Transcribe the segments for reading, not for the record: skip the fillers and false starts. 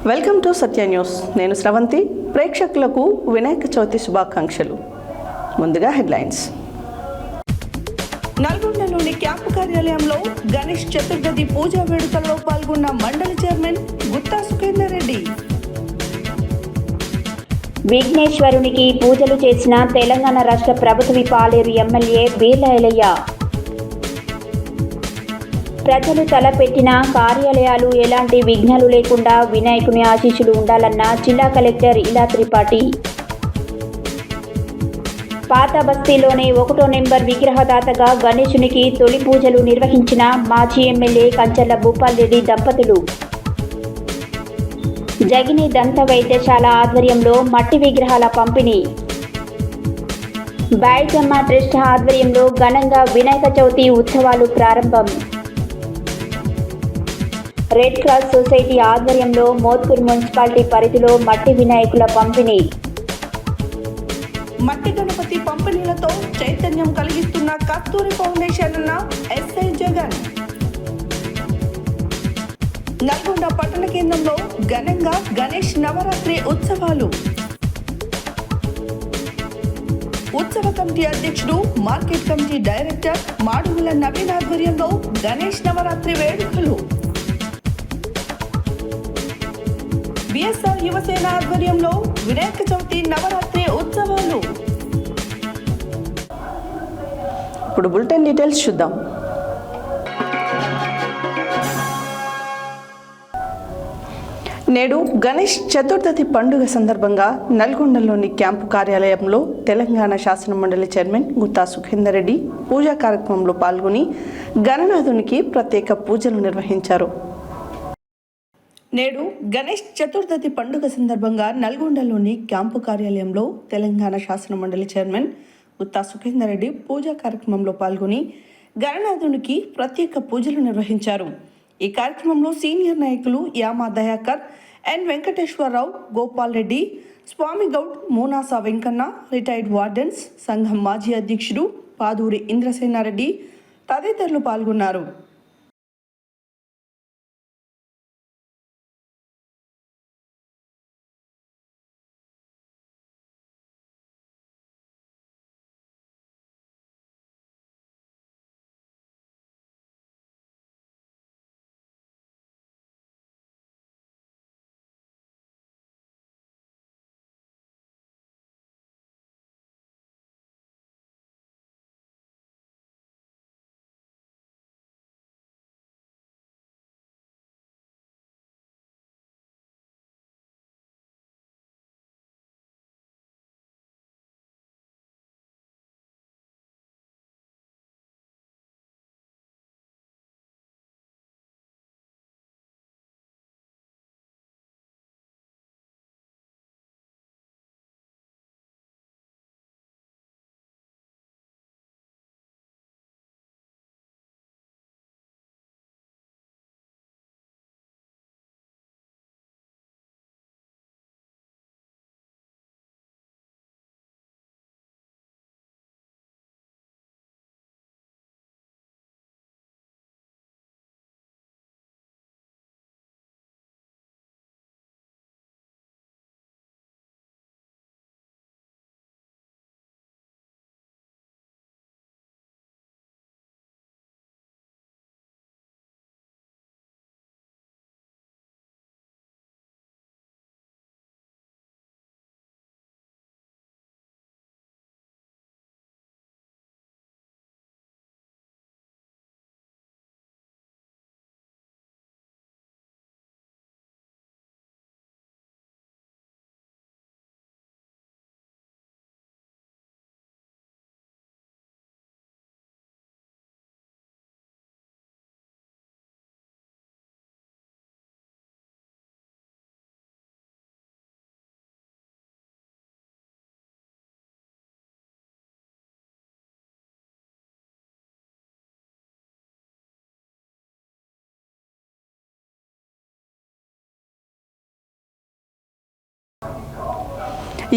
Welcome to Satya news. నేను శ్రవంతి. ప్రేక్షకులకు వినాయక చవితి శుభాకాంక్షలు. ముందుగా హెడ్లైన్స్. నల్గొండలోని క్యాంపు కార్యాలయంలో గణేష్ చతుర్థి పూజా వేడుకల్లో పాల్గొన్న మండలి చైర్మన్ గుత్తా సుఖేందర్ రెడ్డి. విఘ్నేశ్వరునికి పూజలు చేసిన తెలంగాణ రాష్ట్ర ప్రభుత్వ పాలేరు ఎమ్మెల్యే బీర్ల ఐలయ్య. ప్రజలు తలపెట్టిన కార్యాలయాలు ఎలాంటి విఘ్నాలు లేకుండా వినాయకుని ఆశీస్సులు ఉండాలన్న జిల్లా కలెక్టర్ ఇలా త్రిపాఠి. పాత బస్తీలోని 1వ నెంబర్ విగ్రహదాతగా గణేశునికి తొలి పూజలు నిర్వహించిన మాజీ ఎమ్మెల్యే కంచర్ల భూపాల్రెడ్డి దంపతులు. జగిని దంత వైద్యశాల ఆధ్వర్యంలో మట్టి విగ్రహాల పంపిణీ. బైజమ్మ ట్రస్ట్ ఆధ్వర్యంలో ఘనంగా వినాయక చవితి ఉత్సవాలు ప్రారంభం. రెడ్ క్రాస్ సొసైటీ ఆధ్వర్యంలో మోత్కూర్ మున్సిపాలిటీ పరిధిలో మట్టి వినాయకుల పంపిణీ. మట్టి గణపతి పంపిణీలతో చైతన్యం కలిగిస్తున్న కస్తూరి ఫౌండేషన్ అన్న ఎస్ఐ జగన్. నల్గొండ పట్టణ కేంద్రంలో ఘనంగా గణేష్ నవరాత్రి ఉత్సవాలు. ఉత్సవ కమిటీ అధ్యక్షుడు, market committee director Madugula Naveen ఆధ్వర్యంలో గణేష్ నవరాత్రి వేడుకలు. బిఎస్ఆర్ యువసేన ఆధ్వర్యంలో వినాయక చవితి నవరాత్రి ఉత్సవాలు. ఇప్పుడు బులెటిన్ డీటెయిల్స్ చూద్దాం. నేడు గణేష్ చతుర్థి పండుగ సందర్భంగా నల్గొండలోని క్యాంపు కార్యాలయంలో తెలంగాణ శాసన మండలి చైర్మన్ గుత్తా సుఖేందర్ రెడ్డి పూజా కార్యక్రమంలో పాల్గొని గణనాథునికి ప్రత్యేక పూజలు నిర్వహించారు. నేడు గణేష్ చతుర్థి పండుగ సందర్భంగా నల్గొండలోని క్యాంపు కార్యాలయంలో తెలంగాణ శాసన మండలి చైర్మన్ గుత్తా సుఖేందర్ రెడ్డి పూజా కార్యక్రమంలో పాల్గొని గణనాథునికి ప్రత్యేక పూజలు నిర్వహించారు. ఈ కార్యక్రమంలో సీనియర్ నాయకులు యామా దయాకర్, ఎన్ వెంకటేశ్వరరావు, గోపాల్ రెడ్డి, స్వామి గౌడ్, మోనాసా వెంకన్న, రిటైర్డ్ వార్డెన్స్ సంఘం మాజీ అధ్యక్షుడు పాదూరి ఇంద్రసేనారెడ్డి తదితరులు పాల్గొన్నారు.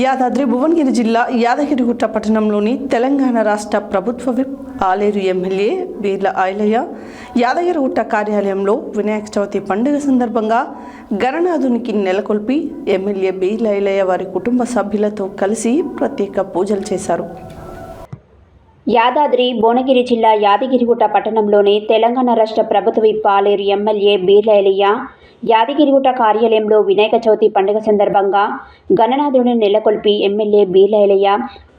యాదాద్రి భువనగిరి జిల్లా యాదగిరిగుట్ట పట్టణంలోని తెలంగాణ రాష్ట్ర ప్రభుత్వ విప్ ఆలేరు ఎమ్మెల్యే బీర్ల ఐలయ్య యాదగిరిగుట్ట కార్యాలయంలో వినాయక చవితి పండుగ సందర్భంగా గణనాథునికి నెలకొల్పి ఎమ్మెల్యే బి లైలయ్య వారి కుటుంబ సభ్యులతో కలిసి ప్రత్యేక పూజలు చేశారు. యాదాద్రి భువనగిరి జిల్లా యాదగిరిగుట్ట పట్టణంలోని తెలంగాణ రాష్ట్ర ప్రభుత్వ విప్ పాలేరు ఎమ్మెల్యే బి లైలయ్య యాదగిరిగుట్ట కార్యాలయంలో వినాయక చవితి పండుగ సందర్భంగా గణనాథుడిని నెలకొల్పి ఎమ్మెల్యే బి లైలయ్య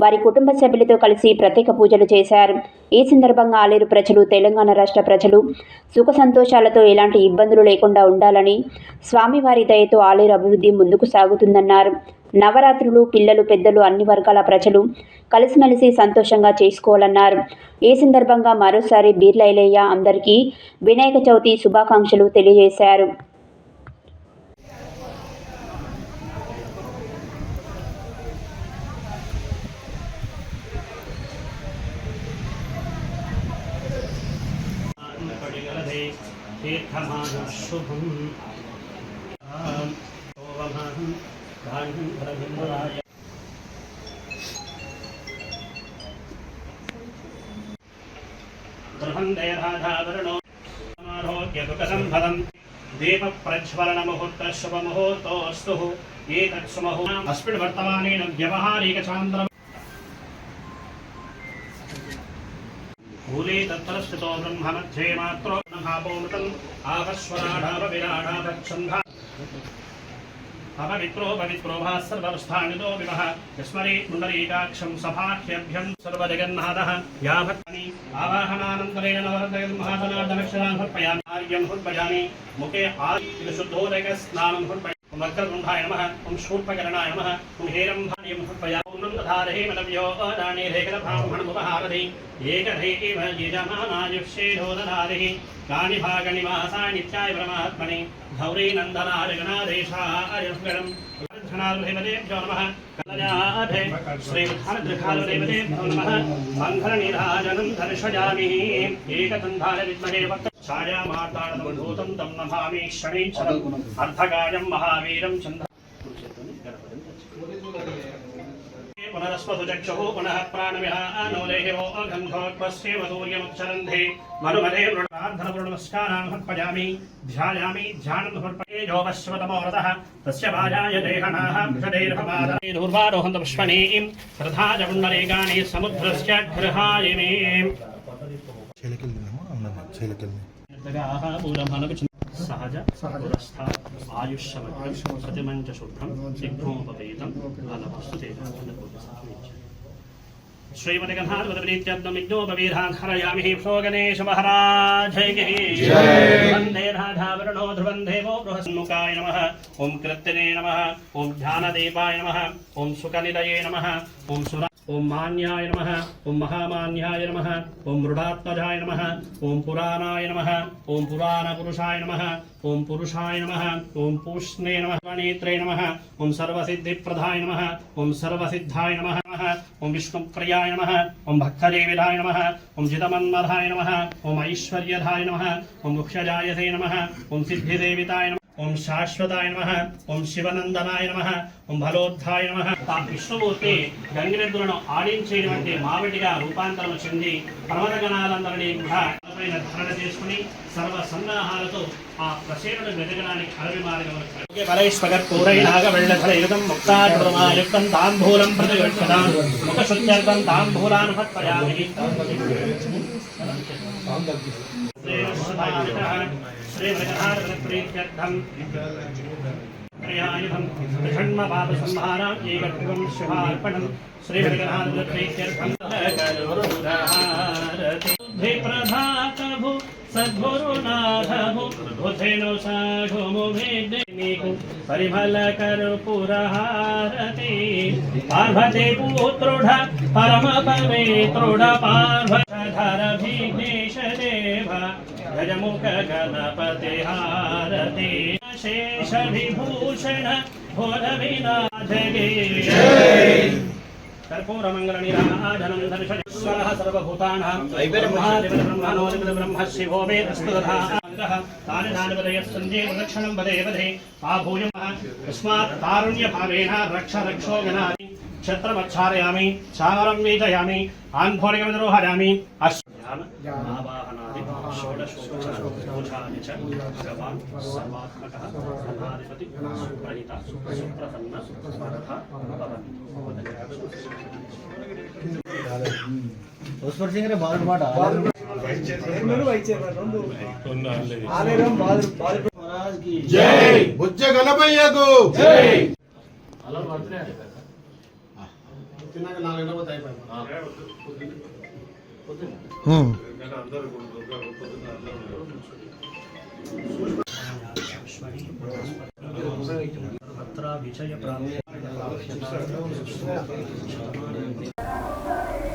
వారి కుటుంబ సభ్యులతో కలిసి ప్రత్యేక పూజలు చేశారు. ఈ సందర్భంగా ఆలేరు ప్రజలు, తెలంగాణ రాష్ట్ర ప్రజలు సుఖ సంతోషాలతో ఎలాంటి ఇబ్బందులు లేకుండా ఉండాలని, స్వామివారి దయతో ఆలేరు అభివృద్ధి ముందుకు సాగుతుందన్నారు. నవరాత్రులు పిల్లలు, పెద్దలు అన్ని వర్గాల ప్రజలు కలిసిమెలిసి సంతోషంగా చేసుకోవాలన్నారు. ఈ సందర్భంగా మరోసారి బి లైలయ్య అందరికీ వినాయక చవితి శుభాకాంక్షలు తెలియజేశారు. दीप प्रज्वलन मुहूर्त शुभ मुहूर्तोस्तु एतत् सुमुहूर्तम् अस्मिन् वर्तमानेन व्यवहारिक चान्द्रम् मूले तत्तरस्थितो ब्रह्म मध्ये मात्रो महापोमृतम् आवस्वराढाव विराढावच्छन्धा अपवित्रो पवित्रो भा सर्वस्थानितो विवः यस्मरे पुण्डरीकाक्षं सभाख्यभ्यं सर्वजगन्नाथः यावत्नि आवाहनानन्तरेण नवरदयं महाजनार्दनक्षरान् समर्पयामि आर्यं समर्पयामि मुखे शुद्धोदकस्नानं समर्पयामि ओं वक्रतुण्डाय नमः ओं शूर्पकर्णाय नमः ओं हेरम्भाय समर्पयामि ओं नन्दधारहे मनव्यो अदानेरेकरब्राह्मणमुपहारधि एकधे एव यजमानायुष्येधोदधारिः कानि भागनिवासाय नित्याय परमात्मने धौरे नन्दनाय गणादेशाय धनादेवतेभ्यो नमः कलयाधे श्रीधानदृखादेवतेभ्यो नमः मङ्गलनीराजनं दर्शयामि एकदन्धाय विद्महे वक्त छायामार्ताण्डभूतं तं नमामि शनैश्चरम् अर्धकायं महावीरं चन्द्र पुनरस्वतुचक्षुः पुनः प्राणविहानोदेहो अघंघोत्पस्येव सूर्यमुच्चरन्धे मनुमदे प्रार्थनपूर्णनमस्कारान् समर्पयामि ध्यायामि ध्यानं समर्पये यो वश्वतमोरथः तस्य भाजाय देहनाः विषदैर्भवादने दूर्वारोहन्त पुष्पणीं प्रधाय पुण्डरीकाणि समुद्रस्य गृहायिमे सहज पुरस्थ आयुष्यवत् प्रतिमंच शुद्धं सिद्धोपवेदं फलवस्तु श्रीमति गन्धार्वतप्रीत्यब्दमिज्ञोपवीरान् हरयामि भो गणेश महाराज वन्दे राधावरणो ध्रुवं देवो बृहस्मुखाय नमः ओं कृत्यने नमः ओं ध्यानदीपाय नमः ओं सुखनिलये नमः ओं सुरा ओं मान्याय नमः ओं महामान्याय नमः ओं मृडात्मजाय नमः ओं पुराणाय नमः ओं पुराणपुरुषाय नमः ओं पुरुषाय नमः ओं पूष्णे नमः नेत्रे नमः ओं सर्वसिद्धिप्रदाय नमः ओं सर्वसिद्धाय नमः ओं विष्णुप्रियाय नमः ओं भक्तदेविदाय नमः ओं जितमन्मधाय नमः ओं ऐश्वर्यदाय नमः ओं मुख्यजायसे नमः ओं सिद्धिदेविताय नमः ओं शाश्वताय नमः ओं शिवनंदनाय नमः ओं भलोद्धाय नमः విష్ణుమూర్తి గంగిరెద్దులను ఆడించేటువంటి మావిడిగా రూపాంతరం చెంది పర్వతగణాలందరినీ కూడా పైన ధారణ చేసుకుని సర్వ సన్నాహాలతో ఆ ప్రసేనుడు వెదగడానికి అడవి మార్గం పరైస్పగర్పూరైనాగవెళ్ళధరయుతం ముక్తాయుక్తం తాంబూలం ప్రతిగచ్చతాం ముఖశుద్ధ్యర్థం తాంబూలాన్ భత్పయామి श्रीमृगहारप्रीत्यर्थं प्रियायुधं त्रिषण्मपापसंहारां एकत्वं शिवार्पणं श्रीमृगहारप्रीत्यर्थं प्रधातभु सद्गुरुनाथभु बुधेनो साघुमु भेदेनिकु परिमल कर्पूरहारति पार्वती पुत्रुढ परम पवित्रुढ पार्वधर विघ्नेश देव गजमुख गणपति हारति शेष विभूषण भोर विनाथ कर्पूरमंगल निराजनं दर्शयस्वः सर्वभूतानां ब्रह्मादिब्रह्मणोदिब्र ब्रह्म शिवो मे अस्तुतः तानि वदे प्रदक्षिणं वदे वदे आभूयमः तस्मात् तारुण्यभावेन रक्ष रक्षो गणाति క్షత్రమచ్చారయామి చామరం వీజయామి ఆన్ఫోరికమిదరోహయామి ఆవాహనాది షోడశోపచారాని చ భగవాన్ సర్వాత్మకః సదాధిపతి సుప్రహిత సుప్రసన్న స్మరథ జై బుజ్జ గణపయ్యకు జై తిన్నాక 4 గంటల పోతే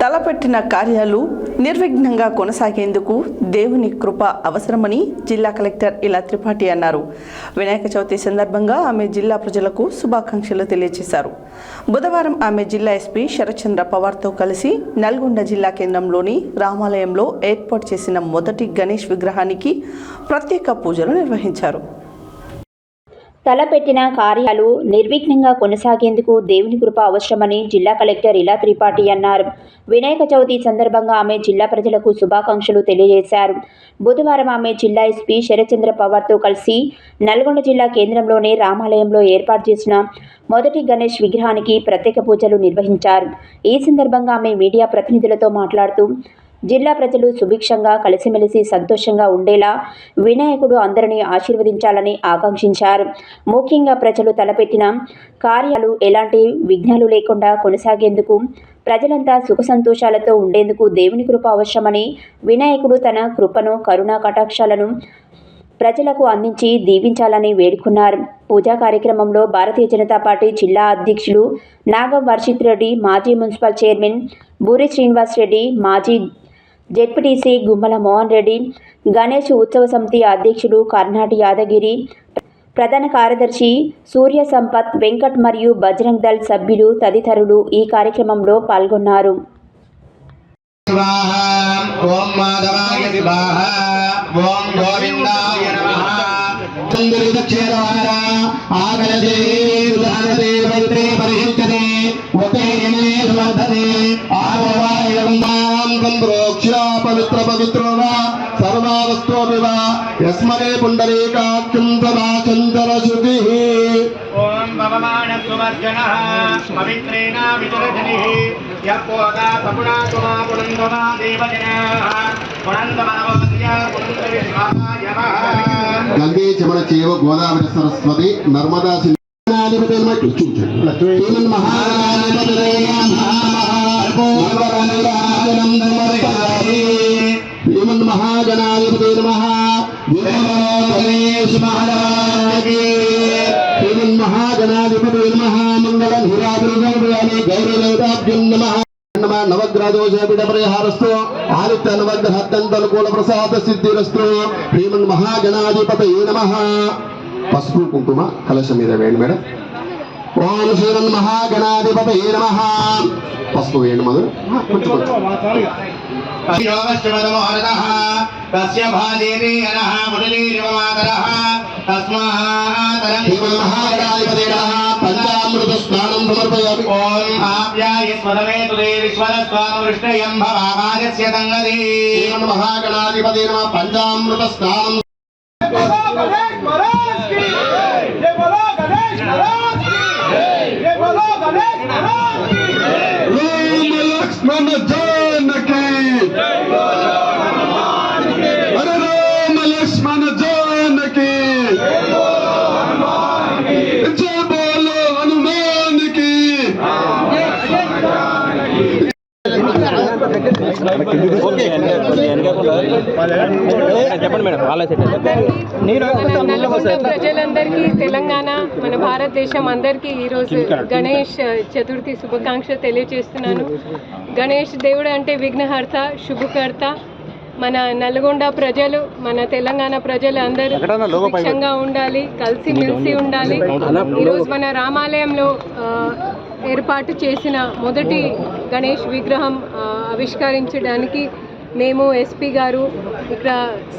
తలపెట్టిన కార్యాలు నిర్విఘ్నంగా కొనసాగేందుకు దేవుని కృప అవసరమని జిల్లా కలెక్టర్ ఇలా త్రిపాఠి అన్నారు. వినాయక చవితి సందర్భంగా ఆమె జిల్లా ప్రజలకు శుభాకాంక్షలు తెలియజేశారు. బుధవారం ఆమె జిల్లా ఎస్పీ శరత్చంద్ర పవార్తో కలిసి నల్గొండ జిల్లా కేంద్రంలోని రామాలయంలో ఏర్పాటు చేసిన మొదటి గణేష్ విగ్రహానికి ప్రత్యేక పూజలు నిర్వహించారు. తలపెట్టిన కార్యాలు నిర్విఘ్నంగా కొనసాగేందుకు దేవుని కృప అవసరమని జిల్లా కలెక్టర్ ఇలా త్రిపాఠి అన్నారు. వినాయక చవితి సందర్భంగా ఆమె జిల్లా ప్రజలకు శుభాకాంక్షలు తెలియజేశారు. బుధవారం ఆమె జిల్లా ఎస్పీ శరత్చంద్ర పవార్తో కలిసి నల్గొండ జిల్లా కేంద్రంలోని రామాలయంలో ఏర్పాటు చేసిన మొదటి గణేష్ విగ్రహానికి ప్రత్యేక పూజలు నిర్వహించారు. ఈ సందర్భంగా ఆమె మీడియా ప్రతినిధులతో మాట్లాడుతూ జిల్లా ప్రజలు సుభిక్షంగా కలిసిమెలిసి సంతోషంగా ఉండేలా వినాయకుడు అందరినీ ఆశీర్వదించాలని ఆకాంక్షించారు. ముఖ్యంగా ప్రజలు తలపెట్టిన కార్యాలు ఎలాంటి విఘ్నాలు లేకుండా కొనసాగేందుకు ప్రజలంతా సుఖ సంతోషాలతో ఉండేందుకు దేవుని కృప అవసరమని, వినాయకుడు తన కృపను కరుణా కటాక్షాలను ప్రజలకు అందించి దీవించాలని వేడుకున్నారు. పూజా కార్యక్రమంలో భారతీయ జనతా పార్టీ జిల్లా అధ్యక్షులు నాగం వర్షిత్ రెడ్డి, మాజీ మున్సిపల్ చైర్మన్ బూరి శ్రీనివాస్ రెడ్డి, మాజీ జెడ్పీటీసీ గుమ్మల మోహన్ రెడ్డి, గణేష్ ఉత్సవ సమితి అధ్యక్షుడు కర్ణాటి యాదగిరి, ప్రధాన కార్యదర్శి సూర్య సంపత్, వెంకట్ మరియు బజరంగ్ దళ్ సభ్యులు తదితరులు ఈ కార్యక్రమంలో పాల్గొన్నారు. ఓం మాధవాయ శివాయ ఓం గోవిందాయ నమః చంద్రదక్షేరవార ఆగలదే ఉదానదే పవిత్రే పరిశుద్ధతే ఉపేయనే సమర్థతే ఆవవాయం మాం ప్రోక్ష పవిత్ర పవిత్రవ సర్వావస్తోవివ యస్మరే పుండరీకాక్షం సదా చంద్ర శుద్ధిః ఓం భవమాన సువర్జనః పవిత్రేణ విచరజనిః యపోగా సపునా తుమా పునందమా దేవజనాః పునందమనవస్య పునందవిశ్వాయ నమః గంగే చమన చేవ గోదావరి సరస్వతి నర్మదా మహాగణాధిపతి నమః గణేష్ మహారాజ్ మహాగణాధిపతి నమః మంగళం హిరాద్రి గౌరవదేవతాభ్యం నమః నవగ్రహదోష పీడ పరిహారస్తు ఆదిత్య నవగ్రహ అత్యంతనుకూల ప్రసాద సిద్ధిరస్తు శ్రీమన్ మహాగణాధిపతయే నమః. పసుపు కుంకుమ కలశం మీద వేయండి మేడం. ఓం శ్రీమన్ మహాగణాధిపతయే నమః. పసుపు వేయండి మొదలు కొంచెం తస్య భాజేతి అనః మురళీరివమాతరః తస్మాతరం మహాగణాధిపతయే నమః. పంచామృత స్నానం సమర్పయామి. ఓం ఆప్యాయస్మదమే తుదే విశ్వదస్వామృష్టయం భవామాజస్య తంగదే శ్రీమన్ మహాగణాధిపతయే నమః. పంచామృత స్నానం లక్ష్మణ జానకి హరే రామ లక్ష్మణ జానకి జయ బోలో హనుమాన్ కి. నల్గొండ ప్రజలందరికీ, తెలంగాణ మన భారతదేశం అందరికీ ఈరోజు గణేష్ చతుర్థి శుభాకాంక్షలు తెలియజేస్తున్నాను. గణేష్ దేవుడు అంటే విఘ్నహర్త, శుభకర్త. మన నల్గొండ ప్రజలు, మన తెలంగాణ ప్రజలు అందరూ సుభిక్షంగా ఉండాలి, కలిసిమెలిసి ఉండాలి. ఈరోజు మన రామాలయంలో ఏర్పాటు చేసిన మొదటి గణేష్ విగ్రహం ఆవిష్కరించడానికి మేము ఎస్పీ గారు, ఇక్కడ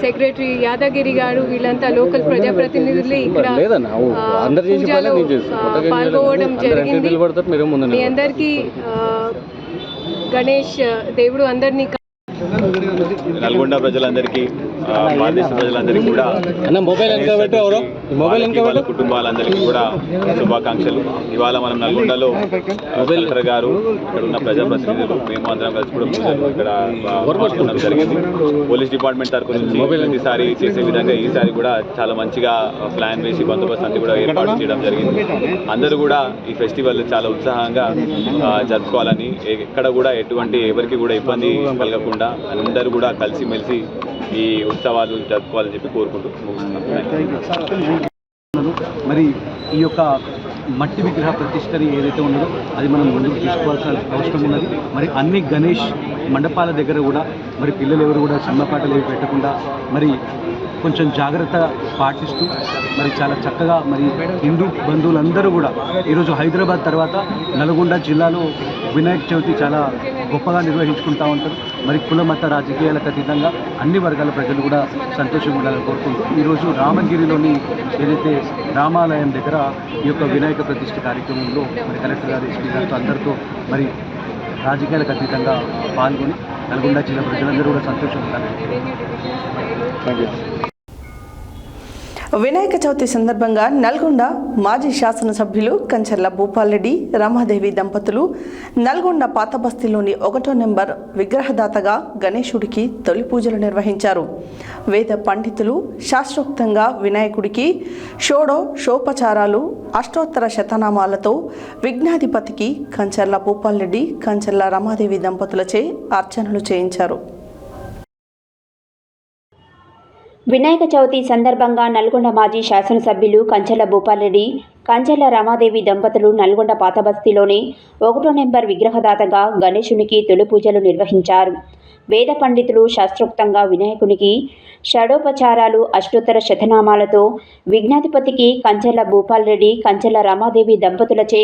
సెక్రటరీ యాదగిరి గారు, వీళ్ళంతా లోకల్ ప్రజాప్రతినిధులు ఇక్కడ పూజలో పాల్గొనడం జరిగింది. మీ అందరికీ గణేష్ దేవుడు అందరినీ నల్గొండ ప్రజలందరికీ భారతదేశ ప్రజలందరికీ కూడా వాళ్ళ కుటుంబాలందరికీ కూడా శుభాకాంక్షలు. ఇవాళ మనం నల్గొండలో కలెక్టర్ గారు, ఇక్కడ ఉన్న ప్రజాప్రతినిధులు, మేము అందరం కలిసి కూడా పూజలు ఇక్కడ పాల్గొనడం జరిగింది. పోలీస్ డిపార్ట్మెంట్ తరఫు నుంచి ప్రతిసారి చేసే విధంగా ఈసారి కూడా చాలా మంచిగా ప్లాన్ వేసి బందోబస్తు అంతా కూడా ఏర్పాటు చేయడం జరిగింది. అందరూ కూడా ఈ ఫెస్టివల్ చాలా ఉత్సాహంగా జరుపుకోవాలని, ఎక్కడ కూడా ఎవరికి కూడా ఇబ్బంది కలగకుండా అందరూ కూడా కలిసిమెలిసి ఈ ఉత్సవాలు జరుపుకోవాలని చెప్పి కోరుకుంటూ ముగిస్తున్నాం. మరి ఈ యొక్క మట్టి విగ్రహ ప్రతిష్టని ఏదైతే ఉన్నదో అది మనం ముందుకు తీసుకోవాల్సిన అవసరం ఉన్నది. మరి అన్ని గణేష్ మండపాల దగ్గర కూడా మరి పిల్లలు ఎవరు కూడా సినిమా పాటలు ఏవి పెట్టకుండా మరి కొంచెం జాగ్రత్త పాటిస్తూ మరి చాలా చక్కగా మరి హిందూ బంధువులందరూ కూడా ఈరోజు హైదరాబాద్ తర్వాత నల్గొండ జిల్లాలో వినాయక చవితి చాలా గొప్పగా నిర్వహించుకుంటూ ఉంటారు. మరి కుల మత రాజకీయాలకు అతీతంగా అన్ని వర్గాల ప్రజలు కూడా సంతోషంగా ఉండాలని కోరుకుంటూ ఈరోజు రామగిరిలోని ఏదైతే రామాలయం దగ్గర ఈ యొక్క వినాయక ప్రతిష్ఠ కార్యక్రమంలో మరి కలెక్టర్ గారు, ఎస్పీ గారితో అందరితో మరి రాజకీయాలకు అతీతంగా పాల్గొని నల్గొండ జిల్లా ప్రజలందరూ కూడా సంతోషంగా ఉండాలని. వినాయక చవితి సందర్భంగా నల్గొండ మాజీ శాసనసభ్యులు కంచర్ల భూపాల్ రెడ్డి, రమాదేవి దంపతులు నల్గొండ పాత బస్తీలోని 1వ నెంబర్ విగ్రహదాతగా గణేశుడికి తొలి పూజలు నిర్వహించారు. వేద పండితులు శాస్త్రోక్తంగా వినాయకుడికి షోడశోపచారాలు, అష్టోత్తర శతనామాలతో విఘ్నాధిపతికి కంచర్ల భూపాల్ రెడ్డి, కంచర్ల రమాదేవి దంపతులచే అర్చనలు చేయించారు. వినాయక చవితి సందర్భంగా నల్గొండ మాజీ శాసనసభ్యులు కంచెల భూపాల్ రెడ్డి, కంచెల రమాదేవి దంపతులు నల్గొండ పాతబస్తీలోని 1వ నెంబర్ విగ్రహదాతగా గణేశునికి తొలి పూజలు నిర్వహించారు. వేద పండితులు శాస్త్రోక్తంగా వినాయకునికి షడోపచారాలు, అష్టోత్తర శతనామాలతో విఘ్నాధిపతికి కంచెల భూపాల్ రెడ్డి, కంచెల రమాదేవి దంపతులచే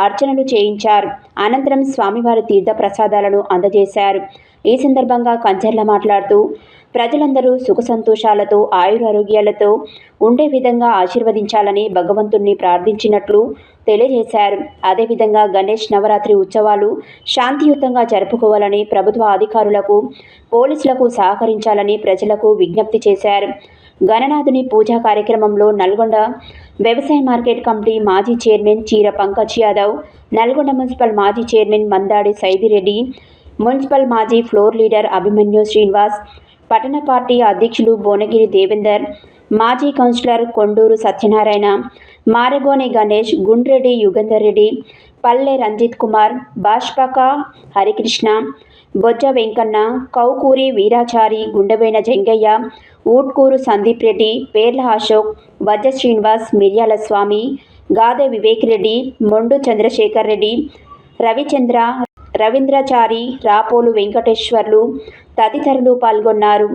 అర్చనలు చేయించారు. అనంతరం స్వామివారి తీర్థ ప్రసాదాలను అందజేశారు. ఈ సందర్భంగా కంచెర్ల మాట్లాడుతూ ప్రజలందరూ సుఖ సంతోషాలతో ఆయురారోగ్యాలతో ఉండే విధంగా ఆశీర్వదించాలని భగవంతుణ్ణి ప్రార్థించినట్లు తెలియజేశారు. అదేవిధంగా గణేష్ నవరాత్రి ఉత్సవాలు శాంతియుతంగా జరుపుకోవాలని ప్రభుత్వ అధికారులకు, పోలీసులకు సహకరించాలని ప్రజలకు విజ్ఞప్తి చేశారు. గణనాథుని పూజా కార్యక్రమంలో నల్గొండ వ్యవసాయ మార్కెట్ కమిటీ మాజీ చైర్మన్ చీర పంకజ్ యాదవ్, నల్గొండ మున్సిపల్ మాజీ చైర్మన్ మందాడి సైదిరెడ్డి, మున్సిపల్ మాజీ ఫ్లోర్ లీడర్ అభిమన్యు శ్రీనివాస్, పట్టణ పార్టీ అధ్యక్షులు భువనగిరి దేవేందర్, మాజీ కౌన్సిలర్ కొండూరు సత్యనారాయణ, మారగోని గణేష్, గుండ్రెడ్డి యుగంధర్ రెడ్డి, పల్లె రంజిత్ కుమార్, బాష్పక హరికృష్ణ, బొజ్జ వెంకన్న, కౌకూరి వీరాచారి, గుండెబైన జంగయ్య, ఊట్కూరు సందీప్ రెడ్డి, పేర్ల అశోక్, వజ్జ శ్రీనివాస్, మిర్యాల స్వామి, గాదె వివేక్ రెడ్డి, మొండు చంద్రశేఖర్ రెడ్డి, రవిచంద్ర, రవీంద్రచారి, రాపోలు వెంకటేశ్వర్లు తదితరులు పాల్గొన్నారు.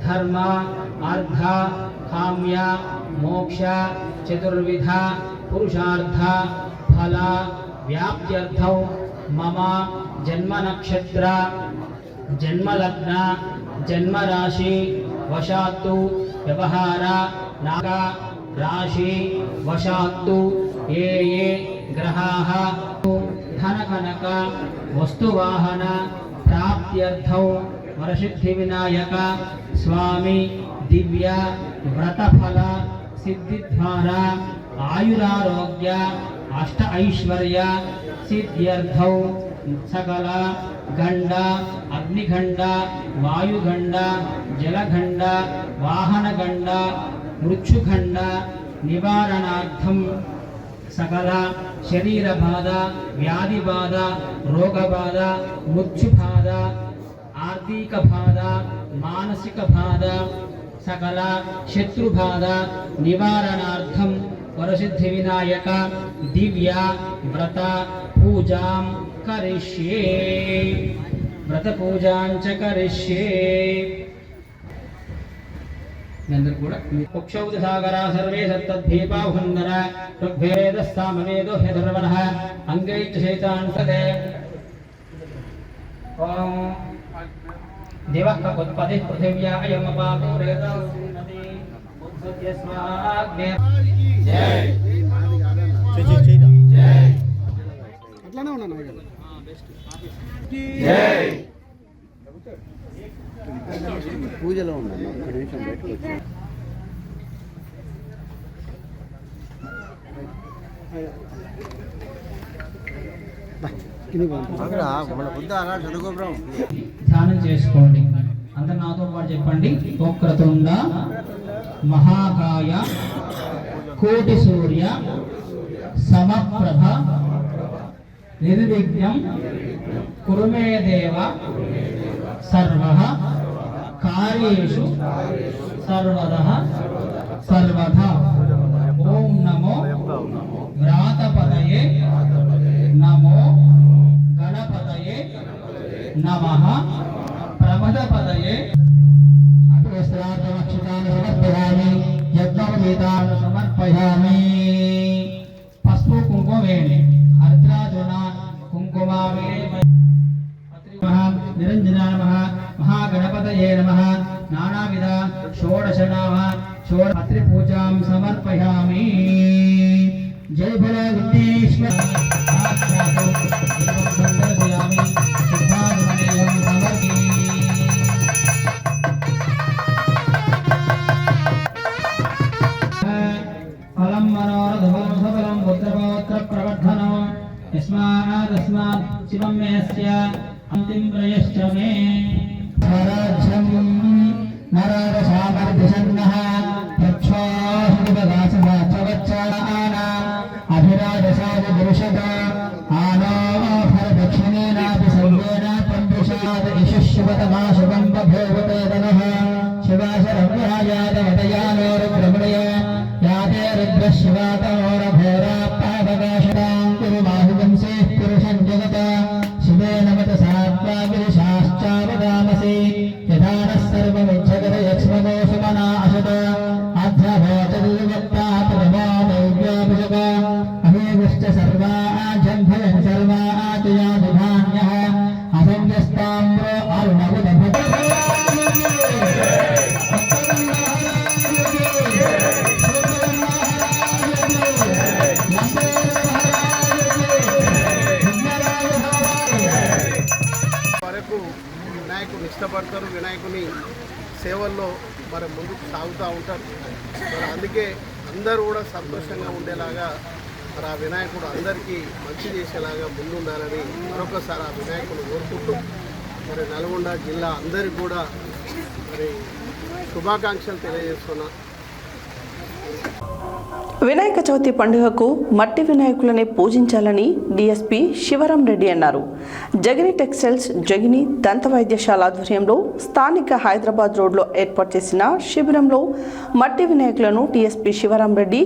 ధర్మ అర్థ కామ్య మోక్ష చతుర్విధ పురుషార్థ ఫల వ్యాప్త్యర్థౌ మమ జన్మ నక్షత్ర జన్మలగ్న జన్మరాశి వశాత్తు వ్యవహార నాగ రాశి వశాత్తు ఏ గ్రహాః ధనకనక వస్తువాహన ప్రాప్త్యర్థౌ వరసిద్ధి వినాయక స్వామి దివ్య వ్రతఫల సిద్ధి ద్వారా ఆయురారోగ్య అష్ట ఐశ్వర్య సిద్ధ్యర్థౌ సకల గండ అగ్నిగండ వాయుగండ జలగండ వాహనగండ మృత్యుగండ నివారణార్థం సకల శరీర బాధ వ్యాధి బాధ రోగ బాధ మృత్యు బాధ ఆర్థిక బాధ మానసిక బాధ సకల శత్రు బాధ నివారణార్థం వరసిద్ధి వినాయక దివ్య వ్రత పూజాం కరిష్యే వ్రత పూజాంచ కరిష్యే. पक्षौदसागरा सर्वे सत्तद्भीपाहुन्दर ऋग्वेदस्सामवेदो ह्यधर्वणः अङ्गैश्च शैतान् सदे ॐ देवः कपुत्पतिः पृथिव्या अयमपातो रेतौ सुमति सत्यस्वाग्ने जय అట్లానే ఉన్నాను పూజలో ఉన్నాను ఒక నిమిషం బయటకు వచ్చి ధ్యానం చేసుకోండి. అందరు నాతో పాటు చెప్పండి. వక్రతుండ మహాకాయ కోటి సూర్య సమప్రభ నిర్విఘ్నం కురు మే దేవ సర్వః కార్యేషు సర్వదః సర్వదా. ఓం నమో వ్రాతపదయే నమో గణపతయే నమః ప్రమదపదయే అభివస్త్రార్థమక్షితాన్ని సమర్పయామి యజ్ఞోపవీతాన్ని సమర్పయామి. పసుపు కుంకుమ వేయండి. హరిద్రాచూర్ణ కుంకుమ నిరంజనాయ నమః మహాగణపతయే నమః నానావిధ షోడశనామ పత్రి పూజాం సమర్పయామి. జై భల విఘ్నేశ్వర సందర్శయామి సిద్ధాగమనేయం సమర్పి. ఫలం మనోరథం సఫలం పుత్రపౌత్ర ప్రవర్ధనం యస్మాదస్మాత్ శివం మేస్య అంతిం ప్రయశ్చ మే. స్వరాజ్యం నరాదశామర్దిశన్నః ప్రక్షోహితదాసవచ్చరానా అభిరాజసాద పురుషద ఆనో ఫలదక్షిణేనాపి సంవేన పండుషాద ఇషుశుభతమాశుభం బభూవతేదనః శివాశరవ్యాయాదవదయానోరుద్రమణయ యాదే రుద్రశివాతమోరఘోరాపావకాశతాం కురు బాహువంశే పురుషం జగత శివే నమత సాత్వాభిషాశ్చావదామసి యథానః సర్వమిచ్చగత యక్ష్మగో సుమనా అశత అధ్యభోచదివ్యక్తాపదమానవ్యాభిషక అమేవిశ్చ సర్వాజ్యం భయం సర్వాచయాదుధాన్యః అసంఖ్యస్తామ్రో అరుణగుణభ. వరకు వినాయకుని ఇష్టపడతారు, వినాయకుని సేవల్లో మరి ముందుకు సాగుతూ ఉంటారు. మరి అందుకే అందరూ కూడా సంతోషంగా ఉండేలాగా మరి ఆ వినాయకుడు అందరికీ మంచి చేసేలాగా ముందుండాలని మరొకసారి ఆ వినాయకుడు కోరుకుంటూ మరి నల్గొండ జిల్లా అందరికీ కూడా మరి శుభాకాంక్షలు తెలియజేస్తున్నా. వినాయక చవితి పండుగకు మట్టి వినాయకులని పూజించాలని డీఎస్పీ శివరాం రెడ్డి అన్నారు. జగిని టెక్స్టైల్స్ జగిని దంత వైద్యశాల ఆధ్వర్యంలో స్థానిక హైదరాబాద్ రోడ్లో ఏర్పాటు చేసిన శిబిరంలో మట్టి వినాయకులను DSP Sivaram Reddy,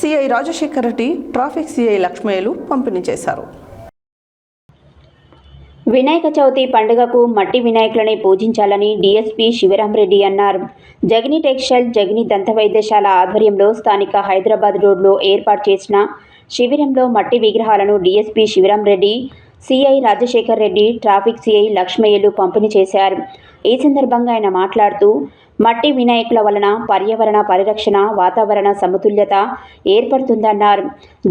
CI Rajasekhar Reddy, traffic CI లక్ష్మయ్యలు పంపిణీ చేశారు. వినాయక చవితి పండుగకు మట్టి వినాయకులని పూజించాలని డీఎస్పీ శివరాం రెడ్డి అన్నారు. జగిని టెక్స్టైల్ జగిని దంత వైద్యశాల ఆధ్వర్యంలో స్థానిక హైదరాబాద్ రోడ్లో ఏర్పాటు చేసిన శిబిరంలో మట్టి విగ్రహాలను DSP Sivaram Reddy, CI Rajasekhar Reddy, traffic CI లక్ష్మయ్యలు పంపిణీ చేశారు. ఈ సందర్భంగా ఆయన మాట్లాడుతూ మట్టి వినాయకుల వలన పర్యావరణ పరిరక్షణ, వాతావరణ సమతుల్యత ఏర్పడుతుందన్నారు.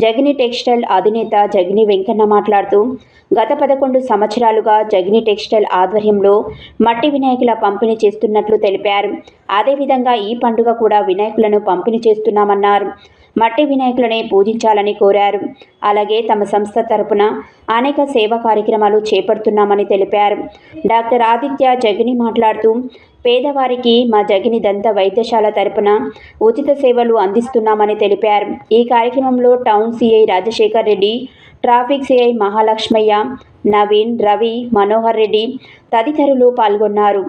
జగిని టెక్స్టైల్ అధినేత జగిని వెంకన్న మాట్లాడుతూ గత 11 సంవత్సరాలుగా జగిని టెక్స్టైల్ ఆధ్వర్యంలో మట్టి వినాయకుల పంపిణీ చేస్తున్నట్లు తెలిపారు. అదేవిధంగా ఈ పండుగ కూడా వినాయకులను పంపిణీ చేస్తున్నామన్నారు. మట్టి వినాయకులనే పూజించాలని కోరారు. అలాగే తమ సంస్థ తరపున అనేక సేవా కార్యక్రమాలు చేపడుతున్నామని తెలిపారు. డాక్టర్ ఆదిత్య జగిని మాట్లాడుతూ పేదవారికి మా జగిని దంత వైద్యశాల తరపున ఉచిత సేవలు అందిస్తున్నామని తెలిపారు. ఈ కార్యక్రమంలో town CI Rajasekhar Reddy, traffic CI Mahalakshmaiah, Naveen, Ravi, Manohar Reddy తదితరులు పాల్గొన్నారు.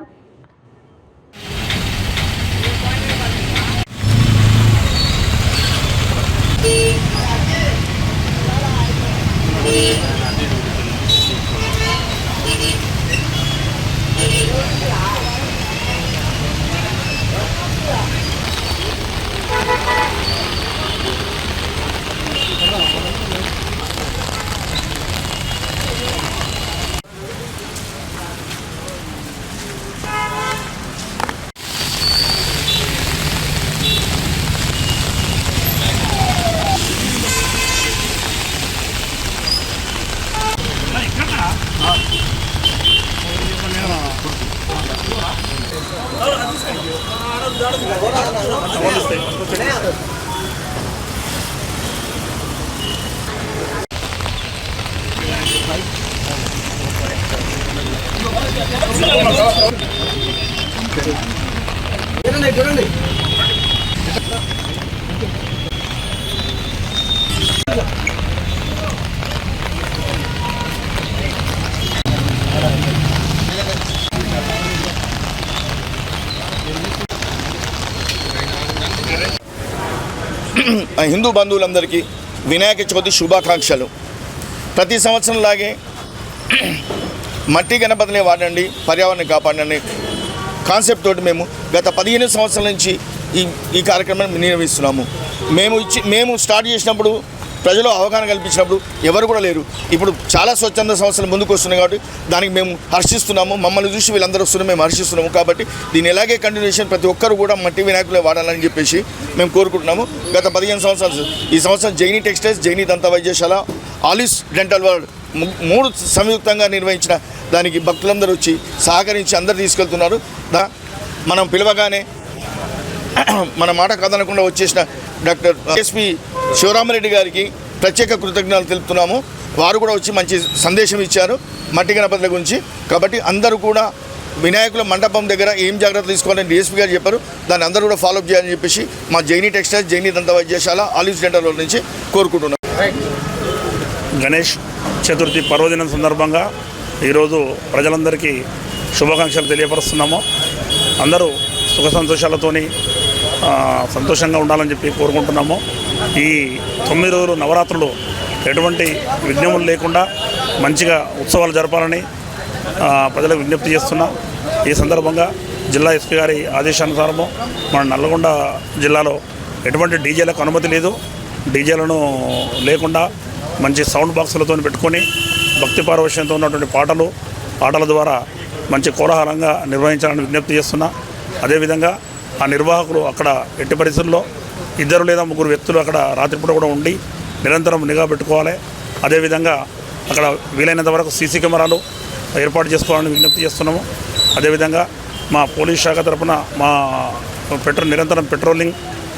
హిందూ బంధువులందరికీ వినాయక చవితి శుభాకాంక్షలు. ప్రతి సంవత్సరం లాగే మట్టి గణపతిని వాడండి, పర్యావరణాన్ని కాపాడండి కాన్సెప్ట్ తోటి మేము గత 15 సంవత్సరాల నుంచి ఈ కార్యక్రమాన్ని నిర్వహిస్తున్నాము. మేము స్టార్ట్ చేసినప్పుడు ప్రజలు అవగాహన కల్పించినప్పుడు ఎవరు కూడా లేరు. ఇప్పుడు చాలా స్వచ్ఛంద సంస్థలు ముందుకు వస్తున్నాయి కాబట్టి దానికి మేము హర్షిస్తున్నాము. మమ్మల్ని చూసి వీళ్ళందరూ వస్తున్నారు, మేము హర్షిస్తున్నాము. కాబట్టి దీన్ని ఎలాగే కంటిన్యూషన్ ప్రతి ఒక్కరు కూడా మట్టి వినాయకులే వాడాలని చెప్పేసి మేము కోరుకుంటున్నాము. గత 15 సంవత్సరాలు ఈ సంవత్సరం జైని టెక్స్టైల్స్, జైని దంత వైద్యశాల, ఆలిస్ డెంటల్ వరల్డ్ 3 సంయుక్తంగా నిర్వహించిన దానికి భక్తులందరూ వచ్చి సహకరించి అందరు తీసుకెళ్తున్నారు. మనం పిలవగానే మన మాట కాదనకుండా వచ్చేసిన డాక్టర్ ఎస్పి శివరామరెడ్డి గారికి ప్రత్యేక కృతజ్ఞతలు తెలుపుతున్నాము. వారు కూడా వచ్చి మంచి సందేశం ఇచ్చారు మట్టి గణపతుల గురించి. కాబట్టి అందరూ కూడా వినాయకుల మండపం దగ్గర ఏం జాగ్రత్తలు తీసుకోవాలని డిఎస్పీ గారు చెప్పారు. దాన్ని అందరూ కూడా ఫాలోఅప్ చేయాలని చెప్పేసి మా జైని టెక్స్టైల్స్, జైని దంత వైద్యశాల, ఆలిస్ డెంటల్ వరల్డ్ నుంచి కోరుకుంటున్నాం. గణేష్ చతుర్థి పర్వదినం సందర్భంగా ఈరోజు ప్రజలందరికీ శుభాకాంక్షలు తెలియపరుస్తున్నాము. అందరూ సుఖ సంతోషాలతోని సంతోషంగా ఉండాలని చెప్పి కోరుకుంటున్నాము. ఈ 9 రోజులు నవరాత్రులు ఎటువంటి విఘ్నములు లేకుండా మంచిగా ఉత్సవాలు జరపాలని ప్రజలకు విజ్ఞప్తి చేస్తున్నాం. ఈ సందర్భంగా జిల్లా ఎస్పీ గారి ఆదేశానుసారము మన నల్లగొండ జిల్లాలో ఎటువంటి డీజేలకు అనుమతి లేదు. డీజేలను లేకుండా మంచి సౌండ్ బాక్సులతో పెట్టుకొని భక్తి పారవశ్యంతో ఉన్నటువంటి పాటల ద్వారా మంచి కోలాహలంగా నిర్వహించాలని విజ్ఞప్తి చేస్తున్నా. అదేవిధంగా ఆ నిర్వాహకులు అక్కడ ఎట్టి పరిస్థితుల్లో 2 లేదా 3 వ్యక్తులు అక్కడ రాత్రిపూట కూడా ఉండి నిరంతరం నిఘా పెట్టుకోవాలి. అదేవిధంగా అక్కడ వీలైనంత వరకు సీసీ కెమెరాలు ఏర్పాటు చేసుకోవాలని విజ్ఞప్తి చేస్తున్నాము. అదేవిధంగా మా పోలీస్ శాఖ తరఫున మా నిరంతరం పెట్రోలింగ్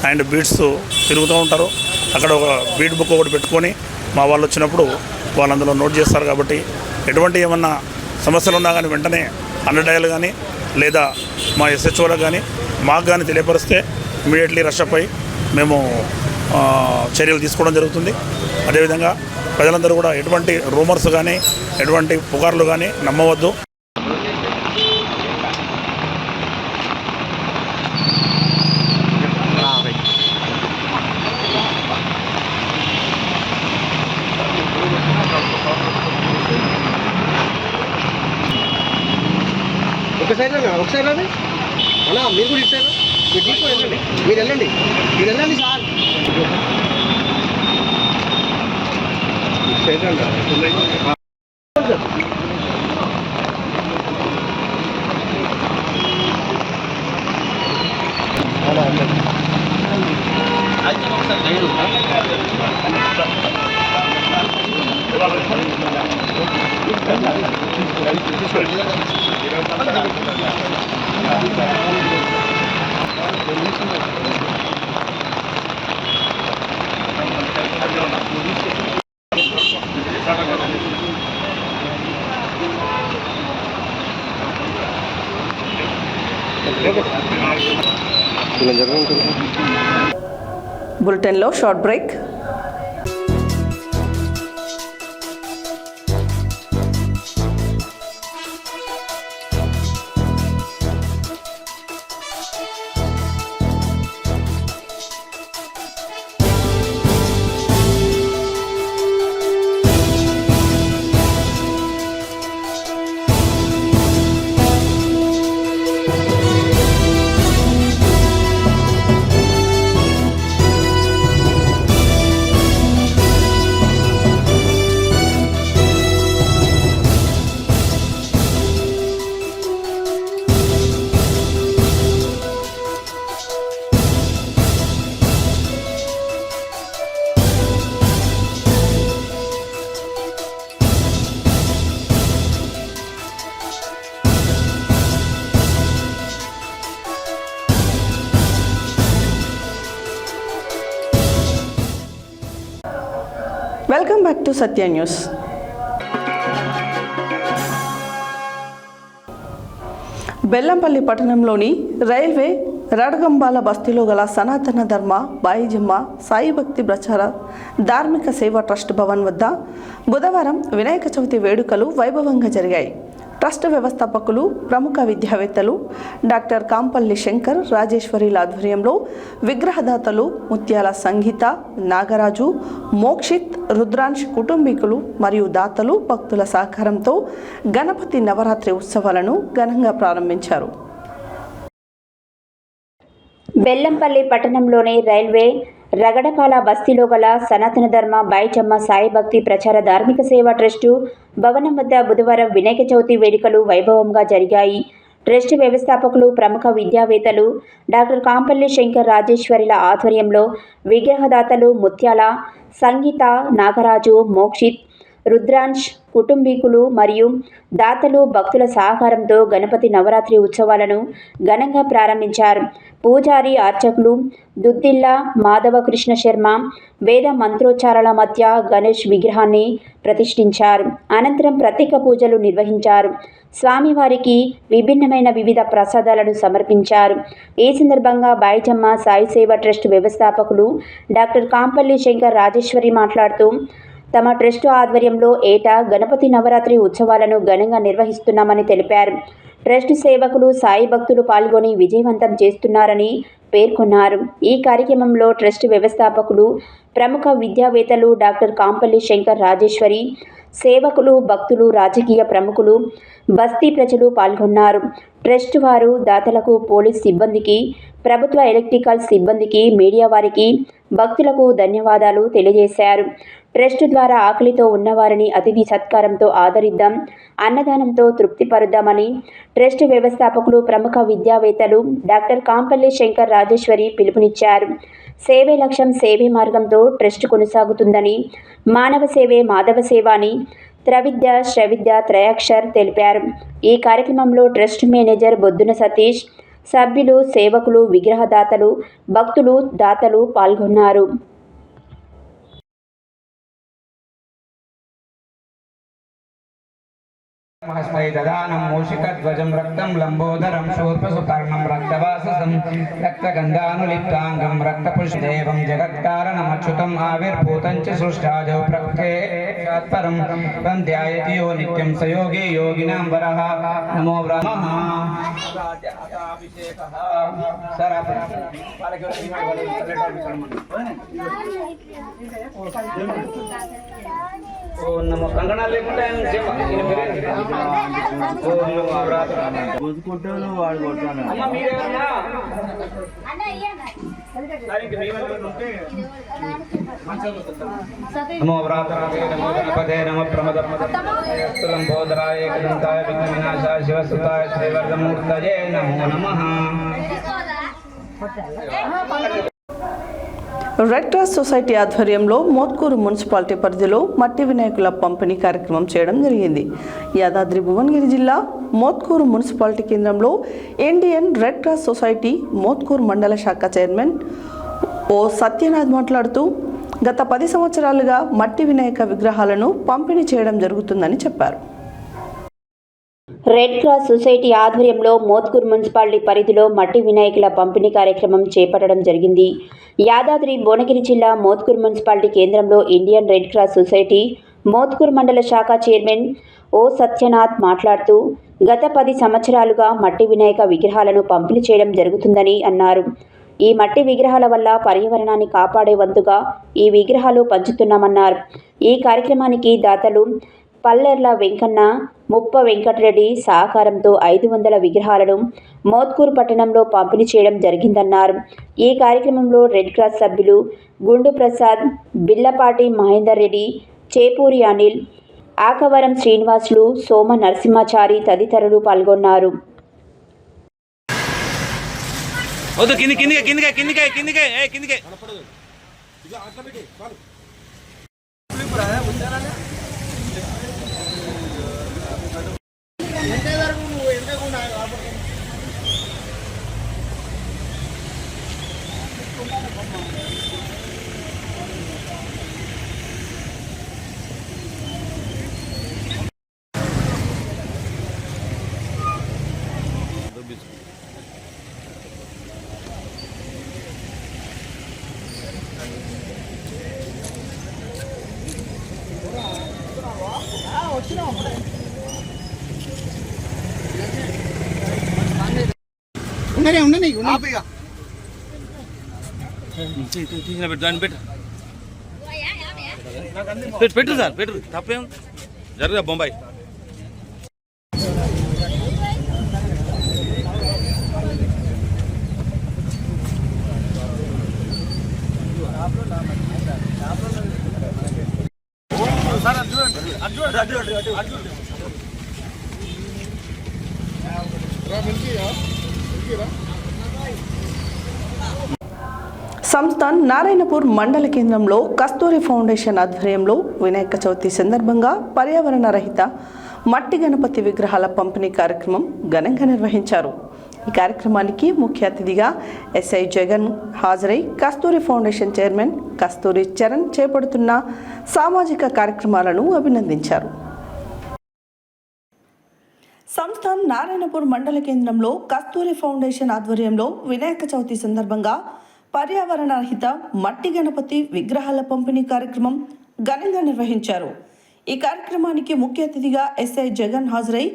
అండ్ బీట్స్ తిరుగుతూ ఉంటారు. అక్కడ ఒక బీట్ బుక్ ఒకటి పెట్టుకొని మా వాళ్ళు వచ్చినప్పుడు వాళ్ళు అందులో నోట్ చేస్తారు. కాబట్టి ఎటువంటి ఏమన్నా సమస్యలు ఉన్నా కానీ వెంటనే 100 డయల్ కానీ లేదా మా ఎస్హెచ్ఓలకు కానీ మాకు కానీ తెలియపరిస్తే ఇమీడియట్లీ రష్ అయి మేము చర్యలు తీసుకోవడం జరుగుతుంది. అదేవిధంగా ప్రజలందరూ కూడా ఎటువంటి రూమర్స్ కానీ ఎటువంటి పుకార్లు కానీ నమ్మవద్దు. ఒకసారి అన్నా మీరు కూడా ఇచ్చారు, మీరు తీసుకొని వెళ్ళండి, మీరు వెళ్ళండి సార్. బులెటిన్లో short break. Welcome back to Satya news. Bellampalli పట్టణంలోని రైల్వే రడగంబాల బస్తీలో గల సనాతన ధర్మ బాయిజమ్మ సాయి భక్తి ప్రచార ధార్మిక సేవా ట్రస్ట్ భవన్ వద్ద బుధవారం వినాయక చవితి వేడుకలు వైభవంగా జరిగాయి. ట్రస్ట్ వ్యవస్థాపకులు ప్రముఖ విద్యావేత్తలు డాక్టర్ కాంపల్లి శంకర్ రాజేశ్వరిల ఆధ్వర్యంలో విగ్రహదాతలు ముత్యాల సంగీత, నాగరాజు, మోక్షిత్, రుద్రాంశ్ కుటుంబీకులు మరియు దాతలు భక్తుల సహకారంతో గణపతి నవరాత్రి ఉత్సవాలను ఘనంగా ప్రారంభించారు. బెల్లంపల్లి పట్టణంలోని రైల్వే రగడపాల బస్తీలో గల సనాతన ధర్మ బాయిజమ్మ సాయి భక్తి ప్రచార ధార్మిక సేవా ట్రస్టు భవనం వద్ద బుధవారం వినాయక చవితి వేడుకలు వైభవంగా జరిగాయి. ట్రస్ట్ వ్యవస్థాపకులు ప్రముఖ విద్యావేత్తలు డాక్టర్ కాంపల్లి శంకర్ రాజేశ్వరిల ఆధ్వర్యంలో విగ్రహదాతలు ముత్యాల సంగీత, నాగరాజు, మోక్షిత్, రుద్రాంశ్ కుటుంబీకులు మరియు దాతలు భక్తుల సహకారంతో గణపతి నవరాత్రి ఉత్సవాలను ఘనంగా ప్రారంభించారు. పూజారి, అర్చకులు దుద్దిల్ల మాధవ కృష్ణ శర్మ వేద మంత్రోచ్చారాల మధ్య గణేష్ విగ్రహాన్ని ప్రతిష్ఠించారు. అనంతరం ప్రత్యేక పూజలు నిర్వహించారు. స్వామివారికి విభిన్నమైన వివిధ ప్రసాదాలను సమర్పించారు. ఈ సందర్భంగా బాయిజమ్మ సాయి సేవా ట్రస్ట్ వ్యవస్థాపకులు డాక్టర్ కాంపల్లి శంకర్ రాజేశ్వరి మాట్లాడుతూ తమ ట్రస్టు ఆధ్వర్యంలో ఏటా గణపతి నవరాత్రి ఉత్సవాలను ఘనంగా నిర్వహిస్తున్నామని తెలిపారు. ట్రస్ట్ సేవకులు, సాయి భక్తులు పాల్గొని విజయవంతం చేస్తున్నారని పేర్కొన్నారు. ఈ కార్యక్రమంలో ట్రస్ట్ వ్యవస్థాపకులు ప్రముఖ విద్యావేత్తలు డాక్టర్ కాంపల్లి శంకర్ రాజేశ్వరి, సేవకులు, భక్తులు, రాజకీయ ప్రముఖులు, బస్తీ ప్రజలు పాల్గొన్నారు. ట్రస్ట్ వారు దాతలకు, పోలీస్ సిబ్బందికి, ప్రభుత్వ ఎలక్ట్రికల్ సిబ్బందికి, మీడియా వారికి, భక్తులకు ధన్యవాదాలు తెలియజేశారు. ట్రస్ట్ ద్వారా ఆకలితో ఉన్నవారిని అతిథి సత్కారంతో ఆదరిద్దాం, అన్నదానంతో తృప్తిపరుద్దామని ట్రస్ట్ వ్యవస్థాపకులు ప్రముఖ విద్యావేత్తలు డాక్టర్ కాంపల్లి శంకర్ రాజేశ్వరి పిలుపునిచ్చారు. సేవే లక్ష్యం, సేవే మార్గంతో ట్రస్ట్ కొనసాగుతుందని, మానవ సేవే మాధవ సేవ అని త్రవిద్య, శ్రవిద్య, త్రయాక్షర్ తెలిపారు. ఈ కార్యక్రమంలో ట్రస్ట్ మేనేజర్ బొద్దున సతీష్, సభ్యులు, సేవకులు, విగ్రహదాతలు, భక్తులు, దాతలు పాల్గొన్నారు. महस्मै ददानं मूषिकध्वजं रक्तं लम्बोदरं शूर्पसुपर्णं रक्तवाससं रक्तगन्धानुलिप्ताङ्गं रक्तपुष्पदेवं जगत्कारणमच्युतम् आविर्भूतं च सृष्टाजौ प्रकृतेत्परं तं ध्यायति यो नित्यं स योगी योगिनां वरः नमो ब्रह्मः ఓం నమో కంగణాలు లేకుండా నమో వ్రాతరాజే నమో గణపతే నమో ప్రమదపదలంబోదరాయ ఏకదంతాయ విఘ్నవినాశాయ శివసుతాయ శ్రీవర్ధమూర్తయే నమో నమః. రెడ్ క్రాస్ సొసైటీ ఆధ్వర్యంలో మోత్కూరు మున్సిపాలిటీ పరిధిలో మట్టి వినాయకుల పంపిణీ కార్యక్రమం చేయడం జరిగింది. యాదాద్రి భువనగిరి జిల్లా మోత్కూరు మున్సిపాలిటీ కేంద్రంలో Indian Red Cross Society Mothkur మండల శాఖ చైర్మన్ ఓ సత్యనాథ్ మాట్లాడుతూ గత 10 సంవత్సరాలుగా మట్టి వినాయక విగ్రహాలను పంపిణీ చేయడం జరుగుతుందని చెప్పారు. రెడ్ క్రాస్ సొసైటీ ఆధ్వర్యంలో మోత్కూరు మున్సిపాలిటీ పరిధిలో మట్టి వినాయకుల పంపిణీ కార్యక్రమం చేపట్టడం జరిగింది. యాదాద్రి భువనగిరి జిల్లా మోత్కూరు మున్సిపాలిటీ కేంద్రంలో Indian Red Cross Society Mothkur మండల శాఖ చైర్మన్ ఓ సత్యనాథ్ మాట్లాడుతూ గత 10 సంవత్సరాలుగా మట్టి వినాయక విగ్రహాలను పంపిణీ చేయడం జరుగుతుందని అన్నారు. ఈ మట్టి విగ్రహాల వల్ల పర్యావరణాన్ని కాపాడే వంతుగా ఈ విగ్రహాలు పంచుతున్నామన్నారు. ఈ కార్యక్రమానికి దాతలు పల్లెర్ల వెంకన్న, ముప్ప వెంకటరెడ్డి సహకారంతో 500 విగ్రహాలను మోత్కూరు పట్టణంలో పంపిణీ చేయడం జరిగిందన్నారు. ఈ కార్యక్రమంలో రెడ్ క్రాస్ సభ్యులు గుండు ప్రసాద్, బిల్లపాటి మహేందర్ రెడ్డి, చేపూరి అనిల్, ఆకవరం శ్రీనివాసులు, సోమ నరసింహాచారి తదితరులు పాల్గొన్నారు. పెట్టు సార్ పెట్టు తప్పేం జరగ బొంబాయి. సంస్థ నారాయణపూర్ మండల కేంద్రంలో కస్తూరి ఫౌండేషన్ ఆధ్వర్యంలో వినాయక చవితి సందర్భంగా పర్యావరణ రహిత మట్టి గణపతి విగ్రహాల పంపిణీ కార్యక్రమం ఘనంగా నిర్వహించారు. ఈ కార్యక్రమానికి ముఖ్య అతిథిగా ఎస్ఐ జగన్ హాజరై కస్తూరి ఫౌండేషన్ చైర్మన్ కస్తూరి చరణ్ చేపడుతున్న సామాజిక కార్యక్రమాలను అభినందించారు. సంస్థ నారాయణపూర్ మండల కేంద్రంలో కస్తూరి ఫౌండేషన్ ఆధ్వర్యంలో వినాయక చవితి సందర్భంగా పర్యావరణ రహిత మట్టి గణపతి విగ్రహాల పంపిణీ కార్యక్రమం ఘనంగా నిర్వహించారు. ఈ కార్యక్రమానికి ముఖ్య అతిథిగా ఎస్ఐ జగన్ హాజరై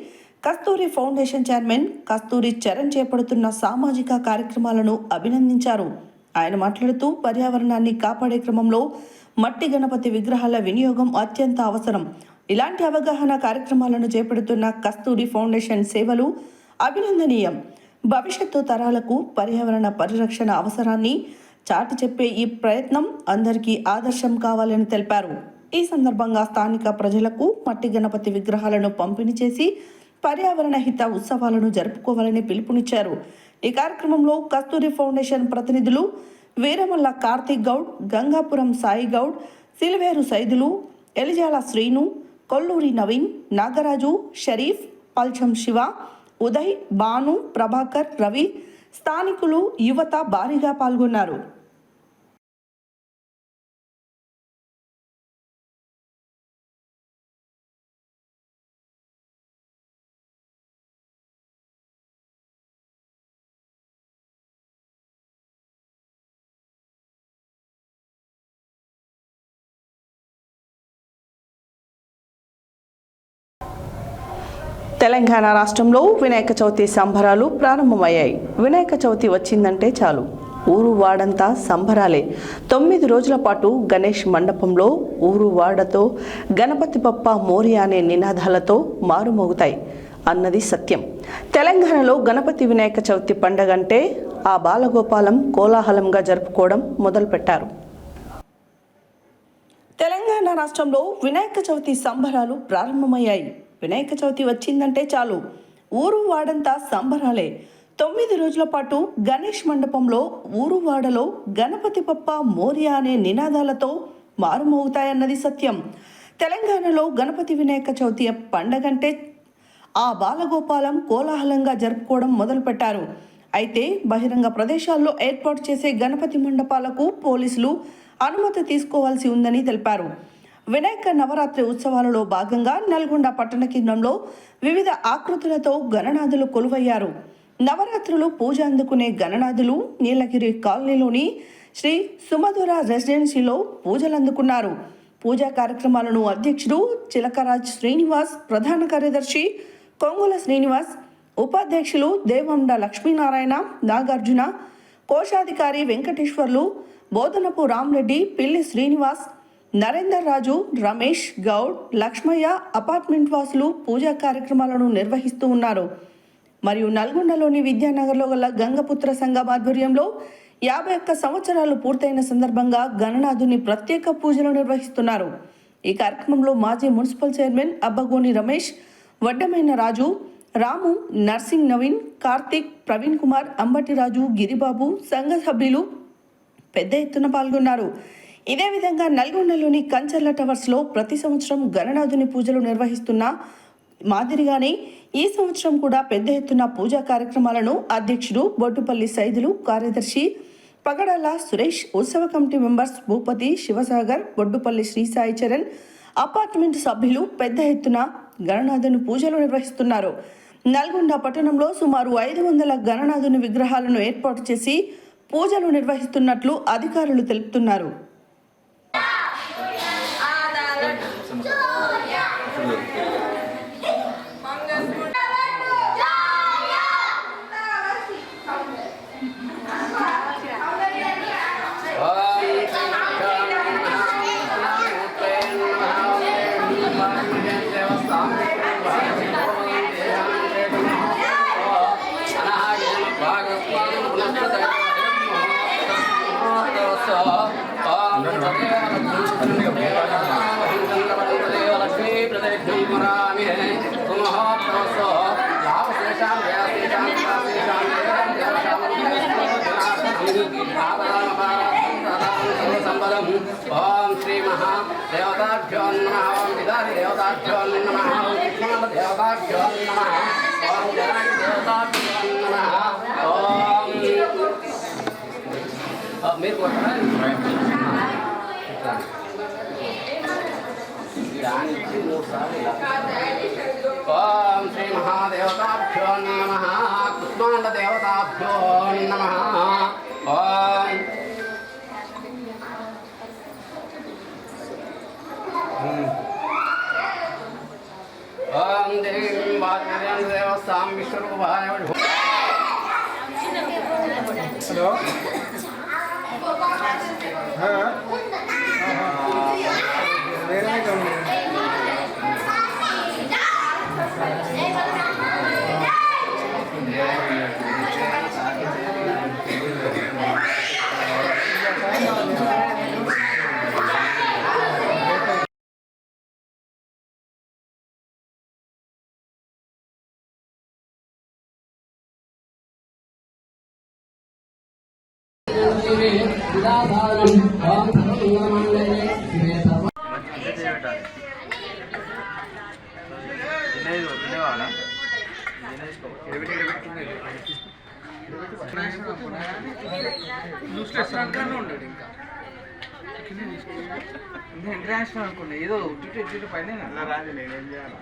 కస్తూరి ఫౌండేషన్ చైర్మన్ కస్తూరి చరణ్ చేపడుతున్న సామాజిక కార్యక్రమాలను అభినందించారు. ఆయన మాట్లాడుతూ పర్యావరణాన్ని కాపాడే క్రమంలో మట్టి గణపతి విగ్రహాల వినియోగం అత్యంత అవసరం. ఇలాంటి అవగాహన కార్యక్రమాలను చేపడుతున్న కస్తూరి ఫౌండేషన్ సేవలు అభినందనీయం. భవిష్యత్తు తరాలకు పర్యావరణ పరిరక్షణ అవసరాన్ని చాటి చెప్పే ఈ ప్రయత్నం అందరికీ ఆదర్శం కావాలని తెలిపారు. ఈ సందర్భంగా స్థానిక ప్రజలకు మట్టి గణపతి విగ్రహాలను పంపిణీ చేసి పర్యావరణ హిత ఉత్సవాలను జరుపుకోవాలని పిలుపునిచ్చారు. ఈ కార్యక్రమంలో కస్తూరి ఫౌండేషన్ ప్రతినిధులు వీరమల్ల కార్తీక్ గౌడ్, గంగాపురం సాయి గౌడ్, సిల్వేరు సైదులు, ఎలిజాల శ్రీను, కొల్లూరి నవీన్, నాగరాజు, షరీఫ్, పల్చం శివ, ఉదయ్, భాను, ప్రభాకర్, రవి, స్థానికులు, యువత భారీగా పాల్గొన్నారు. తెలంగాణ రాష్ట్రంలో వినాయక చవితి సంబరాలు ప్రారంభమయ్యాయి. వినాయక చవితి వచ్చిందంటే చాలు ఊరు వాడంతా సంబరాలే. 9 రోజుల పాటు గణేష్ మండపంలో ఊరు వాడతో గణపతి బప్ప మోరియా అనే నినాదాలతో మారుమోగుతాయి అన్నది సత్యం. తెలంగాణలో గణపతి వినాయక చవితి పండగంటే ఆ బాలగోపాలం కోలాహలంగా జరుపుకోవడం మొదలుపెట్టారు. తెలంగాణ రాష్ట్రంలో వినాయక చవితి సంబరాలు ప్రారంభమయ్యాయి. వినాయక చవితి వచ్చిందంటే చాలు ఊరు వాడంతా సంబరాలే. 9 రోజుల పాటు గణేష్ మండపంలో ఊరు వాడలో గణపతి బప్ప మోరియా అనే నినాదాలతో మారుమోగుతాయన్నది సత్యం. తెలంగాణలో గణపతి వినాయక చవితి పండగంటే ఆ బాలగోపాలం కోలాహలంగా జరుపుకోవడం మొదలుపెట్టారు. అయితే బహిరంగ ప్రదేశాల్లో ఏర్పాటు చేసే గణపతి మండపాలకు పోలీసులు అనుమతి తీసుకోవాల్సి ఉందని తెలిపారు. వినాయక నవరాత్రి ఉత్సవాలలో భాగంగా నల్గొండ పట్టణ కేంద్రంలో వివిధ ఆకృతులతో గణనాథులు కొలువయ్యారు. నవరాత్రులు పూజ అందుకునే గణనాథులు నీలగిరి కాలనీలోని శ్రీ సుమధుర రెసిడెన్సీలో పూజలు అందుకున్నారు. పూజా కార్యక్రమాలను అధ్యక్షుడు చిలకరాజ్ శ్రీనివాస్, ప్రధాన కార్యదర్శి కొంగుల శ్రీనివాస్, ఉపాధ్యక్షులు దేవండ లక్ష్మీనారాయణ, నాగార్జున, కోశాధికారి వెంకటేశ్వర్లు, బోధనపు రామ్రెడ్డి, పిల్లి శ్రీనివాస్, నరేందర్ రాజు, రమేష్ గౌడ్, లక్ష్మయ్య అపార్ట్మెంట్ వాసులు పూజా కార్యక్రమాలను నిర్వహిస్తూ ఉన్నారు. మరియు నల్గొండలోని విద్యానగర్లో గల గంగపుత్ర సంఘం ఆధ్వర్యంలో 51 సంవత్సరాలు పూర్తయిన సందర్భంగా గణనాథుని ప్రత్యేక పూజలు నిర్వహిస్తున్నారు. ఈ కార్యక్రమంలో మాజీ మున్సిపల్ చైర్మన్ అబ్బగోని రమేష్, వడ్డమైన రాజు, రాము, నర్సింగ్ నవీన్, కార్తీక్, ప్రవీణ్ కుమార్, అంబటి రాజు, గిరిబాబు, సంఘ సభ్యులు పెద్ద ఎత్తున పాల్గొన్నారు. ఇదే విధంగా నల్గొండలోని కంచర్ల టవర్స్లో ప్రతి సంవత్సరం గణనాథుని పూజలు నిర్వహిస్తున్న మాదిరిగానే ఈ సంవత్సరం కూడా పెద్ద ఎత్తున పూజా కార్యక్రమాలను అధ్యక్షుడు బొడ్డుపల్లి సైదులు, కార్యదర్శి పగడాల సురేష్, ఉత్సవ committee members Bhupathi, Shivasagar, Boddupalli Srisai Charan, apartment సభ్యులు పెద్ద ఎత్తున గణనాథుని పూజలు నిర్వహిస్తున్నారు. నల్గొండ పట్టణంలో సుమారు 500 గణనాథుని విగ్రహాలను ఏర్పాటు చేసి పూజలు నిర్వహిస్తున్నట్లు అధికారులు తెలుపుతున్నారు. ओम श्री महादेवताभ्यो नमः ओम विदारी देवताभ्यो नमः ओम कृष्ण देवताभ्यो नमः ओम जनानी देवताभ्यो नमः ओम मेरे को ओम श्री महादेवताभ्यो नमः कृष्ण देवताभ्यो नमः ओम ओम देवी वाद्यं देवस्तां विश्वरूपाय हेलो हां मेरा ही काम ఇంటర్నేషనల్ అనుకున్నా ఏదో పైన రాజు నేనేం చేయాలి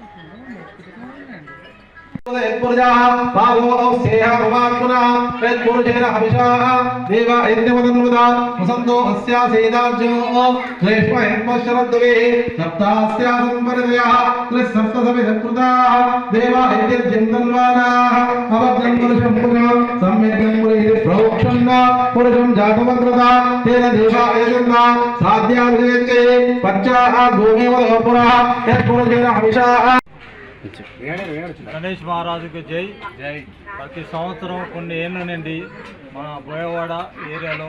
పురుషం జాతమగ్రత తేన దేవాయజన్మ సాధ్యాభిజయతే పచ్చాః భూమివద పురః యత్పురుషేణ హవిషా గణేష్ మహారాజుకు జై జై. ప్రతి సంవత్సరం కొన్ని ఏళ్ళ నుండి మా బోయవాడ ఏరియాలో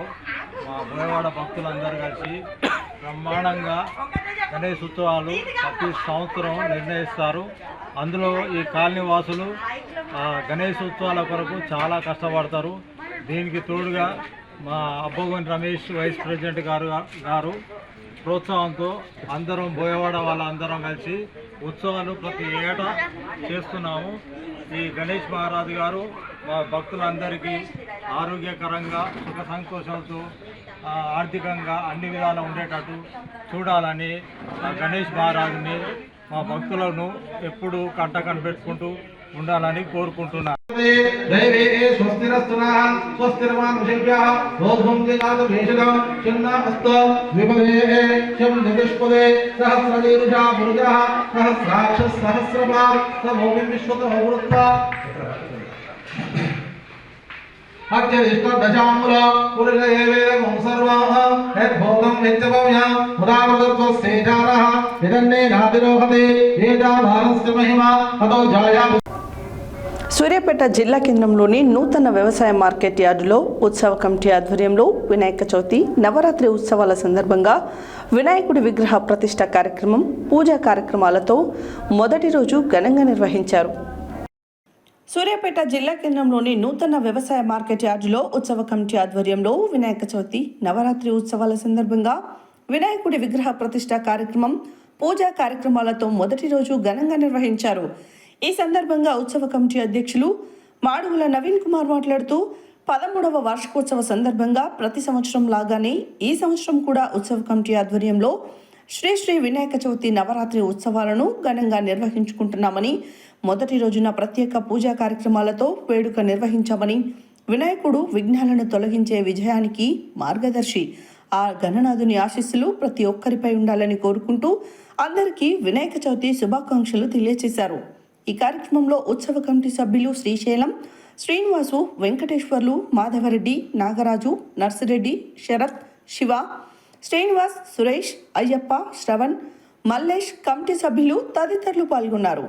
మా బోయవాడ భక్తులందరూ కలిసి బ్రహ్మాండంగా గణేష్ ఉత్సవాలు ప్రతి సంవత్సరం నిర్ణయిస్తారు. అందులో ఈ కాలనీ వాసులు గణేష్ ఉత్సవాల కొరకు చాలా కష్టపడతారు. దీనికి తోడుగా మా అబ్బగోని రమేష్ వైస్ ప్రెసిడెంట్ గారు ప్రోత్సాహంతో అందరం బోయవాడ వాళ్ళందరం కలిసి ఉత్సవాలు ప్రతి ఏటా చేస్తున్నాము. ఈ గణేష్ మహారాజు గారు మా భక్తులందరికీ ఆరోగ్యకరంగా సుఖ సంతోషాలతో ఆర్థికంగా అన్ని విధాలు ఉండేటట్టు చూడాలని గణేష్ మహారాజుని మా భక్తులను ఎప్పుడూ కంట కనిపెట్టుకుంటూ ఉండాలని కోరుకుంటున్నాను. అత్యధిష్టదశాముల పురుషయేవేదం సర్వాః యద్భూతం యచ్చభవ్య ఉదారతత్వస్సేషారః ఇదన్నే నాదిరోహతే ఏతావారస్య మహిమా అతో జాయా. సూర్యాపేట జిల్లా కేంద్రంలోని నూతన వ్యవసాయ మార్కెట్ యార్డులో ఉత్సవ కమిటీ ఆధ్వర్యంలో వినాయక చవితి నవరాత్రి ఉత్సవాల సందర్భంగా వినాయకుడి విగ్రహ ప్రతిష్ఠ కార్యక్రమం పూజా కార్యక్రమాలతో మొదటి రోజు ఘనంగా నిర్వహించారు. సూర్యాపేట జిల్లా కేంద్రంలోని నూతన వ్యవసాయ మార్కెట్ యార్డులో ఉత్సవ కమిటీ ఆధ్వర్యంలో వినాయక చవితి నవరాత్రి ఉత్సవాల సందర్భంగా వినాయకుడి విగ్రహ ప్రతిష్ఠ కార్యక్రమం పూజా కార్యక్రమాలతో మొదటి రోజు ఘనంగా నిర్వహించారు. ఈ సందర్భంగా ఉత్సవ కమిటీ అధ్యక్షులు మాడుగుల నవీన్ కుమార్ మాట్లాడుతూ 13వ వార్షికోత్సవ సందర్భంగా ప్రతి సంవత్సరం లాగానే ఈ సంవత్సరం కూడా ఉత్సవ కమిటీ ఆధ్వర్యంలో శ్రీ శ్రీ వినాయక చవితి నవరాత్రి ఉత్సవాలను ఘనంగా నిర్వహించుకుంటున్నామని, మొదటి రోజున ప్రత్యేక పూజా కార్యక్రమాలతో వేడుక నిర్వహించామని, వినాయకుడు విఘ్నాలను తొలగించే విజయానికి మార్గదర్శి ఆ గణనాథుని ఆశీస్సులు ప్రతి ఒక్కరిపై ఉండాలని కోరుకుంటూ అందరికీ వినాయక చవితి శుభాకాంక్షలు తెలియజేశారు. ఈ కార్యక్రమంలో ఉత్సవ కమిటీ సభ్యులు శ్రీశైలం, శ్రీనివాసు, వెంకటేశ్వర్లు, మాధవరెడ్డి, నాగరాజు, నర్సిరెడ్డి, శరత్, శివ, శ్రీనివాస్, సురేష్, అయ్యప్ప, శ్రవణ్, మల్లేష్, కమిటీ సభ్యులు తదితరులు పాల్గొన్నారు.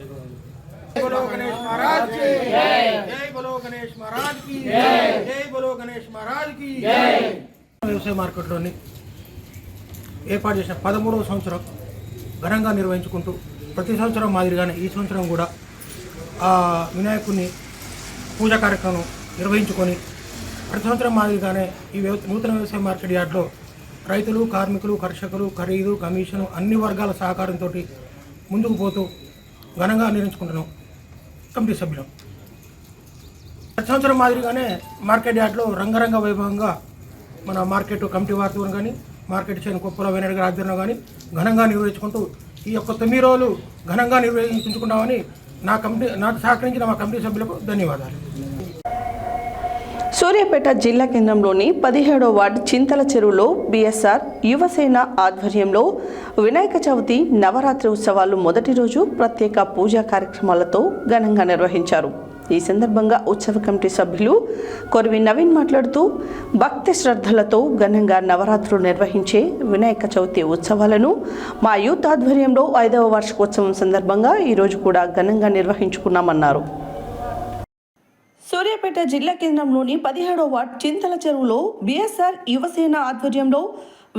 बोलो गणेश महाराज की जय, जय बोलो गणेश महाराज की जय, जय बोलो गणेश महाराज की जय। వ్యవసాయ మార్కెట్లోని ఏర్పాటు చేసిన 13వ సంవత్సరం ఘనంగా నిర్వహించుకుంటూ ప్రతి సంవత్సరం మాదిరిగానే ఈ సంవత్సరం కూడా ఆ వినాయకుని పూజా కార్యక్రమం నిర్వహించుకొని ప్రతి సంవత్సరం మాదిరిగానే ఈ నూతన వ్యవసాయ మార్కెట్ యార్డ్లో రైతులు, కార్మికులు, కర్షకులు, ఖరీదు, కమిషను అన్ని వర్గాల సహకారంతో ముందుకు పోతూ ఘనంగా నిర్వహించుకుంటున్నాం. కమిటీ సభ్యులు ప్రతి సంవత్సరం మాదిరిగానే మార్కెట్ యార్డ్లో రంగరంగ వైభవంగా మన మార్కెట్ కమిటీ వారితో కానీ మార్కెట్ చైన్ కొప్పల వెనక గారి ఆధ్వర్యంలో కానీ ఘనంగా నిర్వహించుకుంటూ ఈ యొక్క 9 రోజులు ఘనంగా నిర్వహించుకుంటామని నాకు సహకరించిన మా కమిటీ సభ్యులకు ధన్యవాదాలు. సూర్యాపేట జిల్లా కేంద్రంలోని 17వ వార్డు చింతల చెరువులో బీఎస్ఆర్ యువసేన ఆధ్వర్యంలో వినాయక చవితి నవరాత్రి ఉత్సవాలు మొదటి రోజు ప్రత్యేక పూజా కార్యక్రమాలతో ఘనంగా నిర్వహించారు. ఈ సందర్భంగా ఉత్సవ కమిటీ సభ్యులు కొరివి నవీన్ మాట్లాడుతూ భక్తి శ్రద్ధలతో ఘనంగా నవరాత్రులు నిర్వహించే వినాయక చవితి ఉత్సవాలను మా యూత్ ఆధ్వర్యంలో 5వ వార్షికోత్సవం సందర్భంగా ఈరోజు కూడా ఘనంగా నిర్వహించుకున్నామన్నారు. సూర్యాపేట జిల్లా కేంద్రంలోని 17వ వార్డు చింతల చెరువులో బీఎస్ఆర్ యువసేన ఆధ్వర్యంలో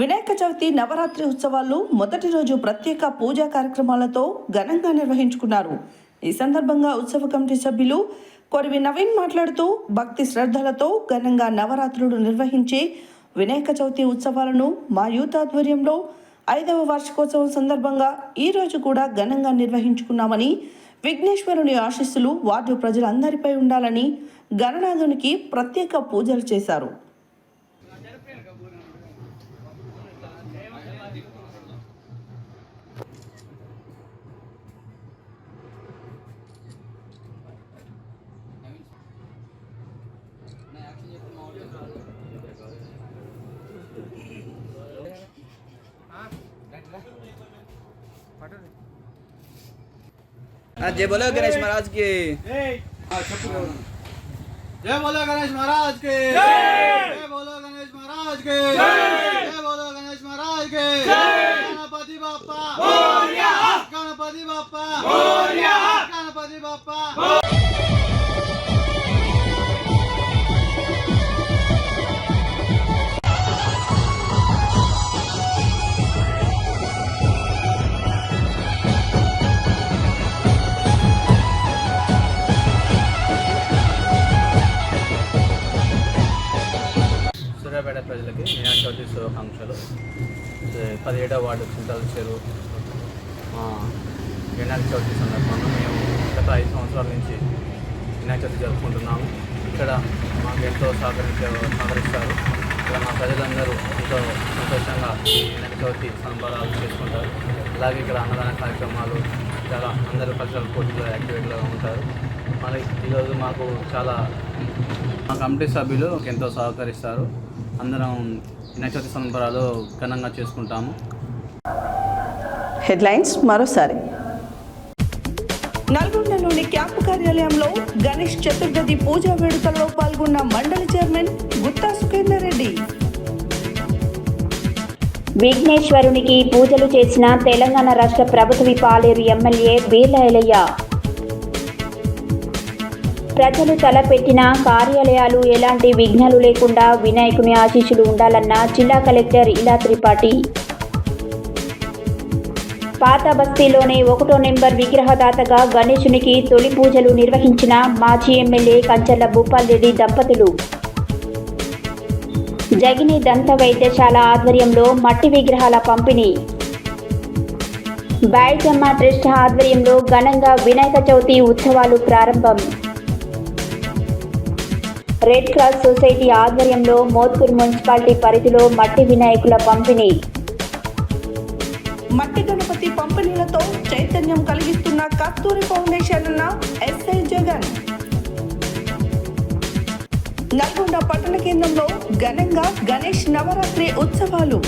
వినాయక చవితి నవరాత్రి ఉత్సవాలు మొదటి రోజు ప్రత్యేక పూజా కార్యక్రమాలతో ఘనంగా నిర్వహించుకున్నారు. ఈ సందర్భంగా ఉత్సవ కమిటీ సభ్యులు కొరివి నవీన్ మాట్లాడుతూ భక్తి శ్రద్ధలతో ఘనంగా నవరాత్రులు నిర్వహించే వినాయక చవితి ఉత్సవాలను మా యూత్ ఆధ్వర్యంలో 5వ వార్షికోత్సవం సందర్భంగా ఈరోజు కూడా ఘనంగా నిర్వహించుకున్నామని, విఘ్నేశ్వరుని ఆశీస్సులు వార్డు ప్రజలందరిపై ఉండాలని గణనాథునికి ప్రత్యేక పూజలు చేశారు. जय बोलो गणेश महाराज की जय बोलो गणेश महाराज के जय बोलो गणेश महाराज के जय बोलो गणेश महाराज के गणपति बाप्पा मोरया, गणपति बाप्पा मोरया, गणपति बाप्पा। సూర్యాపేట ప్రజలకి వినాయక చవితి శుభాకాంక్షలు. 17వ వార్డు చింతల చెరువు వినాయక చవితి సందర్భంగా మేము గత 5 సంవత్సరాల నుంచి వినాయక చవితి జరుపుకుంటున్నాము. ఇక్కడ మాకు ఎంతో సహకరిస్తారు. ఇక్కడ మా ప్రజలందరూ ఎంతో సంతోషంగా ఈ వినాయక చవితి సంబరాలు చేసుకుంటారు. అలాగే ఇక్కడ అన్నదాన కార్యక్రమాలు చాలా అందరూ కల్చరల్ పోటీలో యాక్టివేట్లో ఉంటారు. మళ్ళీ ఈరోజు మాకు చాలా మా కమిటీ సభ్యులు ఎంతో సహకరిస్తారు. అందరం వినాయక చవితి సంబరాలు ఘనంగా చేసుకుంటాము. హెడ్లైన్స్ మరోసారి. నల్గొండలోని క్యాంపు కార్యాలయంలో గణేష్ చతుర్థి పూజా వేడుకల్లో పాల్గొన్న మండలి చైర్మన్ గుత్తా సుఖేందర్ రెడ్డి. విఘ్నేశ్వరునికి పూజలు చేసిన తెలంగాణ రాష్ట్ర ప్రభుత్వ పాలేరు ఎమ్మెల్యే బీర్ల ఎలయ్య. ప్రజలు తలపెట్టిన కార్యాలయాలు ఎలాంటి విఘ్నాలు లేకుండా వినాయకుని ఆశీస్సులు ఉండాలన్న జిల్లా కలెక్టర్ ఇలా త్రిపాఠి. పాత బస్తీలోనే 1వ నెంబర్ విగ్రహదాతగా గణేశునికి తొలి పూజలు నిర్వహించిన మాజీ ఎమ్మెల్యే కంచర్ల భూపాల్ రెడ్డి దంపతులు. జగిని దంత వైద్యశాల ఆధ్వర్యంలో మట్టి విగ్రహాల పంపిణీ. బైజమ్మ ట్రస్ట్ ఆధ్వర్యంలో ఘనంగా వినాయక చవితి ఉత్సవాలు ప్రారంభం. రెడ్ క్రాస్ సొసైటీ ఆధ్వర్యంలో మోత్కూర్ మున్సిపాలిటీ పరిధిలో మట్టి వినాయకుల పంపిణీ. మట్టి గణపతి పంపిణీలతో చైతన్యం కలిగిస్తున్న కస్తూరి ఫౌండేషన్ అన్న ఎస్ఐ జగన్. నల్గొండ పట్టణ కేంద్రంలో ఘనంగా గణేష్ నవరాత్రి ఉత్సవాలు.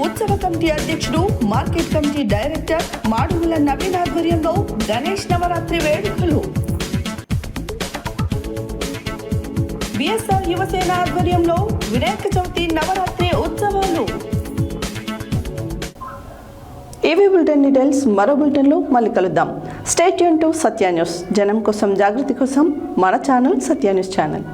ఉత్సవ కమిటీ అధ్యక్షుడు, market committee director Madugula Naveen ఆధ్వర్యంలో గణేష్ నవరాత్రి వేడుకలు. బీఎస్ఆర్ యువసేన ఆధ్వర్యంలో వినాయక చవితి నవరాత్రి ఉత్సవాలు. ఈ ఇవి బులెటిన్ డీటెయిల్స్. మరో బులెటిన్లో మళ్ళీ కలుద్దాం. Stay tune to Satya news. జనం కోసం, జాగృతి కోసం మన ఛానల్ సత్య న్యూస్ ఛానల్.